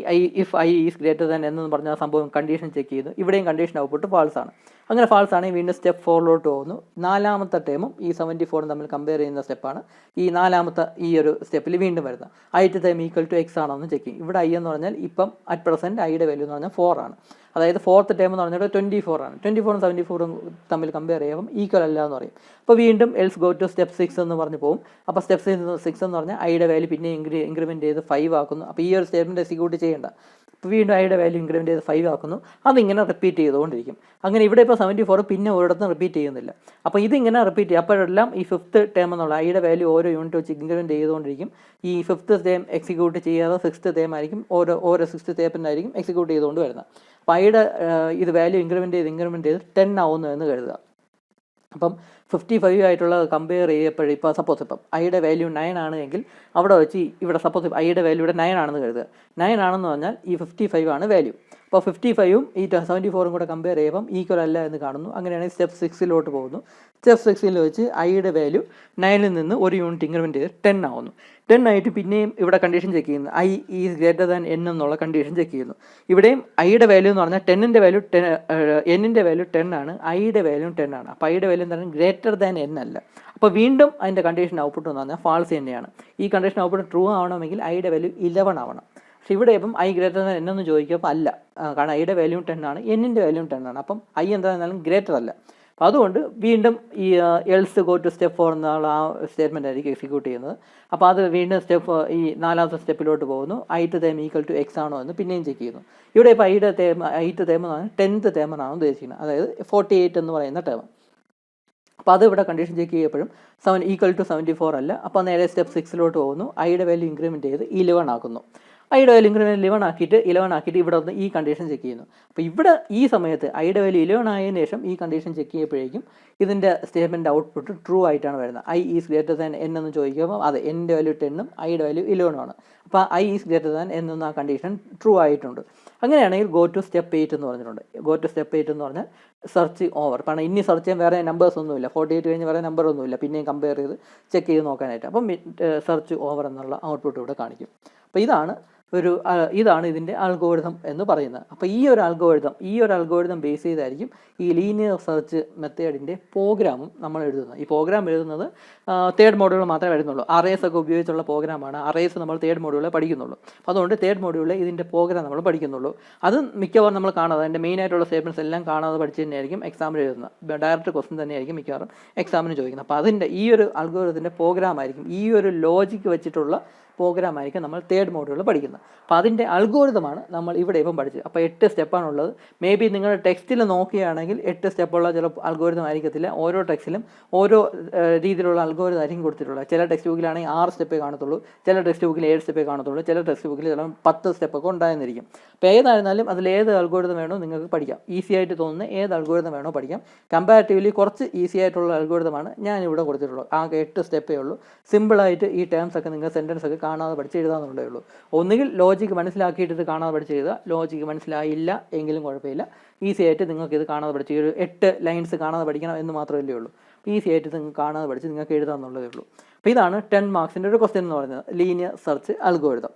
if I is greater than എന്ന് പറഞ്ഞ സംഭവം കണ്ടീഷൻ ചെക്ക് ചെയ്യുന്നു. ഇവിടെയും കണ്ടീഷൻ ഔട്ട്പുട്ട് ഫാൾസ് ആണ്. അങ്ങനെ ഫാൾസ് ആണെങ്കിൽ വീണ്ടും സ്റ്റെപ്പ് 4ലോട്ട് പോകുന്നു. 4ാമത്തെ ടേമും ഈ 74ഉം തമ്മിൽ കമ്പയർ ചെയ്യുന്ന സ്റ്റെപ്പാണ് ഈ 4ാമത്തെ ഈ ഒരു സ്റ്റെപ്പിൽ വീണ്ടും വരുന്നത്. ith time equal to x ആണോ എന്ന് ചെക്ക് ചെയ്യും. ഇവിടെ ഐ എന്ന് പറഞ്ഞാൽ ഇപ്പം അറ്റ് പ്രസൻറ്റ് ഐയുടെ വാല്യൂ എന്ന് പറഞ്ഞാൽ 4 ആണ്. അതായത് 4th ടേം എന്ന് പറഞ്ഞാൽ 24 ആണ്. 24ഉം 74ഉം തമ്മിൽ കമ്പയർ ചെയ്യുമ്പം ഈക്വൽ അല്ല എന്ന് പറയും. അപ്പോൾ വീണ്ടും എൽസ് ഗോ ടു സ്റ്റെപ്പ് 6 എന്ന് പറഞ്ഞ് പോകും. അപ്പോൾ സ്റ്റെപ്പ് 6 എന്ന് പറഞ്ഞാൽ ഐയുടെ വാല്യൂ പിന്നെ ഇൻക്രിമെൻറ്റ് ചെയ്ത് 5 ആക്കുന്നു. അപ്പോൾ ഈ ഒരു സ്റ്റേറ്റ്മെൻറ്റ് എക്സിക്യൂട്ട് ചെയ്യേണ്ട. അപ്പോൾ വീണ്ടും ഐയുടെ വാല്യൂ ഇൻക്രിമെൻറ്റ് ചെയ്ത് 5 ആക്കുന്നു. അതിങ്ങനെ റിപ്പീറ്റ് ചെയ്തുകൊണ്ടിരിക്കും. അങ്ങനെ ഇവിടെ ഇപ്പോൾ 74 പിന്നെ ഒരിടത്തും റിപ്പീറ്റ് ചെയ്യുന്നില്ല. അപ്പോൾ ഇതിങ്ങനെ റിപ്പീറ്റ് ചെയ്യും. അപ്പോഴെല്ലാം ഈ 5th ടേം എന്നുള്ള ഐയുടെ വാല്യൂ ഓരോ യൂണിറ്റ് വെച്ച് ഇൻക്രിമെൻറ്റ് ചെയ്തുകൊണ്ടിരിക്കും. ഈ 5th ടേം എക്സിക്യൂട്ട് ചെയ്യാതെ 6th ടേം ആയിരിക്കും ഓരോ 6th ടേമിനായിരിക്കും എക്സിക്യൂട്ട് ചെയ്തുകൊണ്ട് വരുന്നത്. അപ്പോൾ ഐയുടെ ഇത് വാല്യൂ ഇൻക്രിമെൻറ്റ് ചെയ്ത് 10 ആവുന്നു എന്ന് കരുതുക. അപ്പം 55 ആയിട്ടുള്ള കമ്പയർ ചെയ്യപ്പോഴും ഇപ്പോൾ സപ്പോസ് ഇപ്പം ഐയുടെ വാല്യൂ 9 ആണ് എങ്കിൽ അവിടെ വെച്ച് ഇവിടെ സപ്പോസ് ഐയുടെ വാല്യൂ ഇവിടെ 9 ആണെന്ന് കരുതുക. 9 ആണെന്ന് പറഞ്ഞാൽ ഈ 55 ആണ് വാല്യൂ. അപ്പോൾ 55ഉം ഈ 74ഉം കൂടെ കമ്പയർ ചെയ്യുമ്പം ഈക്വൽ അല്ല എന്ന് കാണുന്നു. അങ്ങനെയാണെങ്കിൽ സ്റ്റെപ്പ് 6ലോട്ട് പോകുന്നു. സ്റ്റെപ്പ് 6ൽ വെച്ച് ഐയുടെ വാല്യൂ 9ൽ നിന്ന് 1 യൂണിറ്റ് ഇൻക്രിമെൻറ്റ് ചെയ്ത് 10 ആവുന്നു. 10 ആയിട്ട് പിന്നെയും ഇവിടെ കണ്ടീഷൻ ചെക്ക് ചെയ്യുന്നു. I is greater than N എന്നുള്ള കണ്ടീഷൻ ചെക്ക് ചെയ്യുന്നു. ഇവിടെയും ഐയുടെ വാല്യൂ എന്ന് പറഞ്ഞാൽ 10ൻ്റെ വാല്യൂ എന്നിൻ്റെ വാല്യൂ 10 ആണ്, ഐയുടെ വാല്യൂ 10 ആണ്. അപ്പോൾ ഐയുടെ വാല്യൂ എന്താണ് ഗ്രേറ്റർ ദാൻ എൻ അല്ല. അപ്പോൾ വീണ്ടും അതിൻ്റെ കണ്ടീഷൻ ഔട്ട്പുട്ട് എന്ന് പറഞ്ഞാൽ ഫാൾസ് തന്നെയാണ്. ഈ കണ്ടീഷൻ ഔട്ട്പുട്ട് ട്രൂ ആവണമെങ്കിൽ ഐയുടെ വാല്യൂ 11 ആവണം. പക്ഷേ ഇവിടെ ഇപ്പം ഐ ഗ്രേറ്റർ ദാൻ എൻ എന്ന് ചോദിക്കുമ്പോൾ അല്ല, കാരണം ഐയുടെ വാല്യൂ 10 ആണ്, എന്നിൻ്റെ വാല്യൂ 10 ആണ്. അപ്പം ഐ എന്തായിരുന്നാലും ഗ്രേറ്റർ അല്ല. അപ്പോൾ അതുകൊണ്ട് വീണ്ടും ഈ എൽസ് ഗോ ടു സ്റ്റെപ്പ് 4 എന്നുള്ള ആ സ്റ്റേറ്റ്മെൻ്റ് ആയിരിക്കും എക്സിക്യൂട്ട് ചെയ്യുന്നത്. അപ്പോൾ അത് വീണ്ടും ഈ 4ാമത്തെ സ്റ്റെപ്പിലോട്ട് പോകുന്നു. ith term equal to x ആണോ എന്ന് പിന്നെയും ചെക്ക് ചെയ്യുന്നു. ഇവിടെ ഇപ്പോൾ ith ടേം എന്നാണ് 10th ടേം എന്നാണ് ഉദ്ദേശിക്കുന്നത്, അതായത് 48 എന്ന് പറയുന്ന ടേം. അപ്പോൾ അത് ഇവിടെ കണ്ടീഷൻ ചെക്ക് ചെയ്യപ്പോഴും 7 ഈക്വൽ ടു 74 അല്ല. അപ്പോൾ നേരെ സ്റ്റെപ്പ് 6ലോട്ട് പോകുന്നു. ഐയുടെ വാല്യൂ ഇൻക്രിമെൻറ്റ് ചെയ്ത് 11 ആക്കുന്നു. ഐയുടെ വാല്യൂ ഇൻക്രിമെൻറ്റ് 11 ആക്കിയിട്ട് ഇവിടെ ഒന്ന് ഈ കണ്ടീഷൻ ചെക്ക് ചെയ്യുന്നു. അപ്പോൾ ഇവിടെ ഈ സമയത്ത് ഐയുടെ വാല്യൂ 11 ആയതിനു ശേഷം ഈ കണ്ടീഷൻ ചെക്ക് ചെയ്യുമ്പോഴേക്കും ഇതിൻ്റെ സ്റ്റേറ്റ്മെൻറ്റ് ഔട്ട്പുട്ട് ട്രൂ ആയിട്ടാണ് വരുന്നത്. I is greater than N എന്ന് ചോദിക്കുമ്പോൾ അതെ, എൻ്റെ വാല്യൂ 10ഉം ഐയുടെ വാല്യൂ 11 ആണ്. അപ്പോൾ ഐ ഈസ് ഗ്രേറ്റർ ദാൻ എന്ന ആ കണ്ടീഷൻ ട്രൂ ആയിട്ടുണ്ട്. അങ്ങനെയാണെങ്കിൽ ഗോ ടു സ്റ്റെപ്പ് 8 എന്ന് പറഞ്ഞിട്ടുണ്ട്. ഗോ ടു സ്റ്റെപ്പ് 8 എന്ന് പറഞ്ഞാൽ സെർച്ച് ഓവർ. കാരണം ഇനി സെർച്ച് ചെയ്യാൻ വേറെ നമ്പേഴ്സ് ഒന്നുമില്ല, 48 കഴിഞ്ഞ് വേറെ നമ്പർ ഒന്നുമില്ല, പിന്നെയും കമ്പയർ ചെയ്ത് ചെക്ക് ചെയ്ത് നോക്കാനായിട്ട്. അപ്പം സെർച്ച് ഓവർ എന്നുള്ള ഔട്ട്പുട്ട് ഇവിടെ കാണിക്കും. അപ്പോൾ ഇതാണ് ഇതിൻ്റെ അൽഗോരിതം എന്ന് പറയുന്നത്. അപ്പോൾ ഈ ഒരു അൽഗോരിതം ബേസ് ചെയ്തായിരിക്കും ഈ ലീനിയർ സെർച്ച് മെത്തേഡിൻ്റെ പ്രോഗ്രാമും നമ്മൾ എഴുതുന്നത്. ഈ പ്രോഗ്രാം എഴുതുന്നത് തേർഡ് മോഡ്യൂൾ മാത്രമേ വരുന്നുള്ളൂ. അറേസ് ഒക്കെ ഉപയോഗിച്ചുള്ള പ്രോഗ്രാമാണ്. അറേസ് നമ്മൾ തേർഡ് മോഡ്യൂളിൽ പഠിക്കുന്നുള്ളൂ. അപ്പോൾ അതുകൊണ്ട് തേർഡ് മോഡ്യൂളിൽ ഇതിൻ്റെ പ്രോഗ്രാം നമ്മൾ പഠിക്കുന്നുള്ളൂ. അത് മിക്കവാറും നമ്മൾ കാണാതെ അതിൻ്റെ മെയിനായിട്ടുള്ള സ്റ്റേറ്റ്മെൻറ്റ്സ് എല്ലാം കാണാതെ പഠിച്ച് തന്നെയായിരിക്കും എക്സാമിന് എഴുതുന്നത്. ഡയറക്റ്റ് ക്വസ്റ്റൻ തന്നെയായിരിക്കും മിക്കവാറും എക്സാമിന് ചോദിക്കുന്നത്. അപ്പോൾ അതിൻ്റെ ഈ ഒരു അൽഗോരിതത്തിൻ്റെ പ്രോഗ്രാം ആയിരിക്കും, ഈ ഒരു ലോജിക്ക് വെച്ചിട്ടുള്ള പ്രോഗ്രാം ആയിരിക്കും നമ്മൾ തേർഡ് മോഡ്യൂളിൽ പഠിക്കുന്നത്. അപ്പോൾ അതിൻ്റെ അൽഗോരിതമാണ് നമ്മൾ ഇവിടെ ഇപ്പം പഠിച്ചത്. അപ്പോൾ 8 സ്റ്റെപ്പാണുള്ളത്. മേ ബി നിങ്ങളുടെ ടെക്സ്റ്റിൽ നോക്കുകയാണെങ്കിൽ 8 സ്റ്റെപ്പുള്ള ചില അൽഗോരിതം ആയിരിക്കത്തില്ല. ഓരോ ടെക്സ്റ്റിലും ഓരോ രീതിയിലുള്ള അൽഗോരിതം ആയിരിക്കും കൊടുത്തിട്ടുള്ളത്. ചില ടെക്സ്റ്റ് ബുക്കിലാണെങ്കിൽ 6 സ്റ്റെപ്പേ കാണത്തുള്ളൂ, ചില ടെക്സ്റ്റ് ബുക്കിൽ 7 സ്റ്റെപ്പേ കാണത്തുള്ളൂ, ചില ടെക്സ്റ്റ് ബുക്കിൽ ചില 10 സ്റ്റെപ്പൊക്കെ ഉണ്ടായിരുന്നിരിക്കും. അപ്പോൾ ഏതായിരുന്നാലും അതിലേത് അൽഗോരിതം വേണോ നിങ്ങൾക്ക് പഠിക്കാം. ഈസി ആയിട്ട് തോന്നുന്ന ഏത് അൽഗോരിതം വേണോ പഠിക്കാം. കമ്പാരിറ്റീവ്ലി കുറച്ച് ഈസി ആയിട്ടുള്ള അൽഗോരിതമാണ് ഞാനിവിടെ കൊടുത്തിട്ടുള്ളത്. ആകെ 8 സ്റ്റെപ്പേ ഉള്ളൂ. സിമ്പിളായിട്ട് ഈ ടേംസ് ഒക്കെ നിങ്ങൾ സെൻറ്റൻസ് ഒക്കെ കാണാതെ പഠിച്ച് എഴുതാമെന്നുള്ളേ ഉള്ളൂ. ഒന്നുകിൽ ലോജിക്ക് മനസ്സിലാക്കിയിട്ട് ഇത് കാണാതെ പഠിച്ച് എഴുതുക, ലോജിക്ക് മനസ്സിലായില്ല എങ്കിലും കുഴപ്പമില്ല, ഈസി ആയിട്ട് നിങ്ങൾക്ക് ഇത് കാണാതെ പഠിച്ച് ഒരു 8 ലൈൻസ് കാണാതെ പഠിക്കണം എന്ന് മാത്രമല്ലേ ഉള്ളൂ. ഈസി ആയിട്ട് നിങ്ങൾക്ക് കാണാതെ പഠിച്ച് നിങ്ങൾക്ക് എഴുതാമെന്നുള്ളതേ ഉള്ളൂ. അപ്പോൾ ഇതാണ് 10 മാർക്സിൻ്റെ ഒരു ക്വസ്റ്റ്യൻ എന്ന് പറയുന്നത്, ലീനിയർ സെർച്ച് അൽഗോരിതം.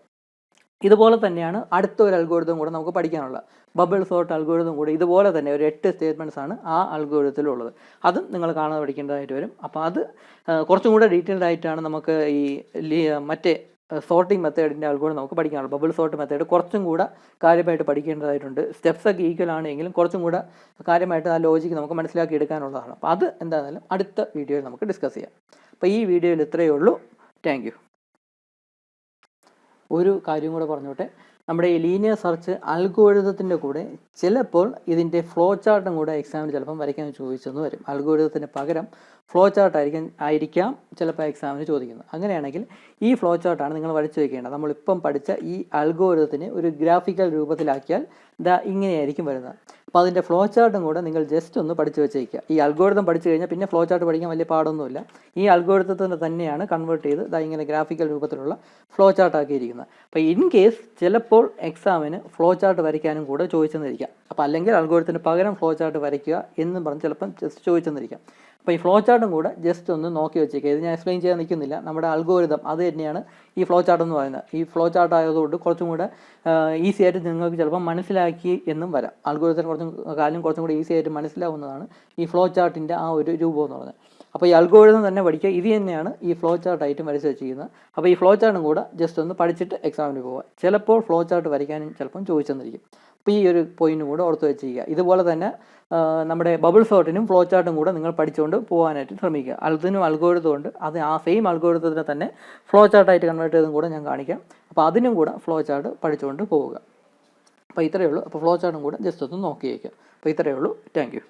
ഇതുപോലെ തന്നെയാണ് അടുത്ത ഒരു അൽഗോരിതം കൂടെ നമുക്ക് പഠിക്കാനുള്ളത്, ബബിൾ സോർട്ട് അൽഗോരിതം കൂടെ. ഇതുപോലെ തന്നെ ഒരു 8 സ്റ്റേറ്റ്മെൻറ്റ്സ് ആണ് ആ അൽഗോരിതത്തിലുള്ളത്. അതും നിങ്ങൾ കാണാതെ പഠിക്കേണ്ടതായിട്ട് വരും. അപ്പോൾ അത് കുറച്ചും കൂടെ ഡീറ്റെയിൽഡ് ആയിട്ടാണ് നമുക്ക് ഈ മറ്റേ സോർട്ടിംഗ് മെത്തേഡിൻ്റെ അൽഗോരിതം നമുക്ക് പഠിക്കാനുള്ളത്. ബബിൾ സോർട്ട് മെത്തേഡ് കുറച്ചും കൂടെ കാര്യമായിട്ട് പഠിക്കേണ്ടതായിട്ടുണ്ട്. സ്റ്റെപ്സ് ഒക്കെ ഈക്വൽ ആണെങ്കിലും കുറച്ചും കൂടെ കാര്യമായിട്ട് ആ ലോജിക്ക് നമുക്ക് മനസ്സിലാക്കി എടുക്കാനുള്ളതാണ്. അപ്പോൾ അത് എന്താണെങ്കിലും അടുത്ത വീഡിയോയിൽ നമുക്ക് ഡിസ്കസ് ചെയ്യാം. അപ്പോൾ ഈ വീഡിയോയിൽ ഇത്രയേ ഉള്ളൂ. Thank you. ഒരു കാര്യം കൂടെ പറഞ്ഞോട്ടെ, നമ്മുടെ ഈ ലീനിയർ സെർച്ച് അൽഗോരിതത്തിൻ്റെ കൂടെ ചിലപ്പോൾ ഇതിൻ്റെ ഫ്ലോ ചാർട്ടും കൂടെ എക്സാമിന് ചിലപ്പം വരയ്ക്കാൻ ചോദിച്ചെന്ന് വരും. അൽഗോരിതത്തിന് പകരം ഫ്ലോ ചാർട്ട് ആയിരിക്കാം ചിലപ്പോൾ എക്സാമിന് ചോദിക്കുന്നത്. അങ്ങനെയാണെങ്കിൽ ഈ ഫ്ലോ ചാർട്ടാണ് നിങ്ങൾ വരച്ച് വയ്ക്കേണ്ടത്. നമ്മളിപ്പം പഠിച്ച ഈ അൽഗോരിതത്തിനെ ഒരു ഗ്രാഫിക്കൽ രൂപത്തിലാക്കിയാൽ ഇങ്ങനെയായിരിക്കും വരുന്നത്. അപ്പോൾ അതിൻ്റെ ഫ്ലോ ചാർട്ടും കൂടെ നിങ്ങൾ ജസ്റ്റ് ഒന്ന് പഠിച്ച് വെച്ചേക്കുക. ഈ അൽഗോരിതം പഠിച്ചു കഴിഞ്ഞാൽ പിന്നെ ഫ്ലോ ചാർട്ട് പഠിക്കാൻ വലിയ പാടൊന്നുമില്ല. ഈ അൽഗോരിതത്തിന് തന്നെയാണ് കൺവേർട്ട് ചെയ്ത് ഇങ്ങനെ ഗ്രാഫിക്കൽ രൂപത്തിലുള്ള ഫ്ലോ ചാർട്ട് ആക്കിയിരിക്കുന്നത്. അപ്പോൾ ഇൻ കേസ് ചിലപ്പോൾ എക്സാമിന് ഫ്ലോ ചാർട്ട് വരയ്ക്കാനും കൂടെ ചോദിച്ചെന്നിരിക്കാം. അപ്പോൾ അല്ലെങ്കിൽ അൽഗോരിതത്തിന് പകരം ഫ്ലോ ചാർട്ട് വരയ്ക്കുക എന്നും പറഞ്ഞ് ചിലപ്പം ജസ്റ്റ് ചോദിച്ചെന്നിരിക്കാം. അപ്പോൾ ഈ ഫ്ലോ ചാർട്ടും കൂടെ ജസ്റ്റ് ഒന്ന് നോക്കി വെച്ചേക്കുക. ഇത് ഞാൻ എക്സ്പ്ലെയിൻ ചെയ്യാൻ നിൽക്കുന്നില്ല. നമ്മുടെ അൽഗോരിതം അത് തന്നെയാണ് ഈ ഫ്ലോ ചാർട്ട് എന്ന് പറയുന്നത്. ഈ ഫ്ലോ ചാർട്ട് ആയതുകൊണ്ട് കുറച്ചും കൂടെ ഈസി ആയിട്ട് നിങ്ങൾക്ക് ചിലപ്പോൾ മനസ്സിലാക്കി എന്നും വരാം. അൽഗോരിതത്തിന് കുറച്ചും കൂടെ ഈസി ആയിട്ട് മനസ്സിലാവുന്നതാണ് ഈ ഫ്ലോ ചാർട്ടിൻ്റെ ആ ഒരു രൂപം എന്ന് പറയുന്നത്. അപ്പോൾ ഈ അൽഗോരിതം തന്നെ പഠിക്കുക. ഇത് തന്നെയാണ് ഈ ഫ്ലോ ചാർട്ടായിട്ടും വരച്ച് വെച്ചിരിക്കുന്നത്. അപ്പോൾ ഈ ഫ്ലോ ചാർട്ടും കൂടെ ജസ്റ്റ് ഒന്ന് പഠിച്ചിട്ട് എക്സാമിന് പോവുക. ചിലപ്പോൾ ഫ്ലോ ചാർട്ട് വരയ്ക്കാനും ചിലപ്പം ചോദിച്ചെന്നിരിക്കും. അപ്പോൾ ഈ ഒരു പോയിന്റ് കൂടെ ഓർത്ത് വെച്ചിരിക്കുക. ഇതുപോലെ തന്നെ നമ്മുടെ ബബിൾ സോർട്ടിനും ഫ്ലോ ചാർട്ടും കൂടെ നിങ്ങൾ പഠിച്ചുകൊണ്ട് പോകാനായിട്ട് ശ്രമിക്കുക. അതിനും അൽഗോരിതം ഉണ്ട്. അത് ആ സെയിം അൽഗോരിതത്തിനെ തന്നെ ഫ്ലോ ചാർട്ടായിട്ട് കൺവേർട്ട് ചെയ്തും കൂടെ ഞാൻ കാണിക്കാം. അപ്പോൾ അതിനും കൂടെ ഫ്ലോ ചാർട്ട് പഠിച്ചുകൊണ്ട് പോവുക. അപ്പോൾ ഇത്രയേ ഉള്ളൂ. അപ്പോൾ ഫ്ലോ ചാർട്ടും കൂടെ ജസ്റ്റ് ഒന്ന് നോക്കി വയ്ക്കുക. അപ്പോൾ ഇത്രയേ ഉള്ളൂ. Thank you.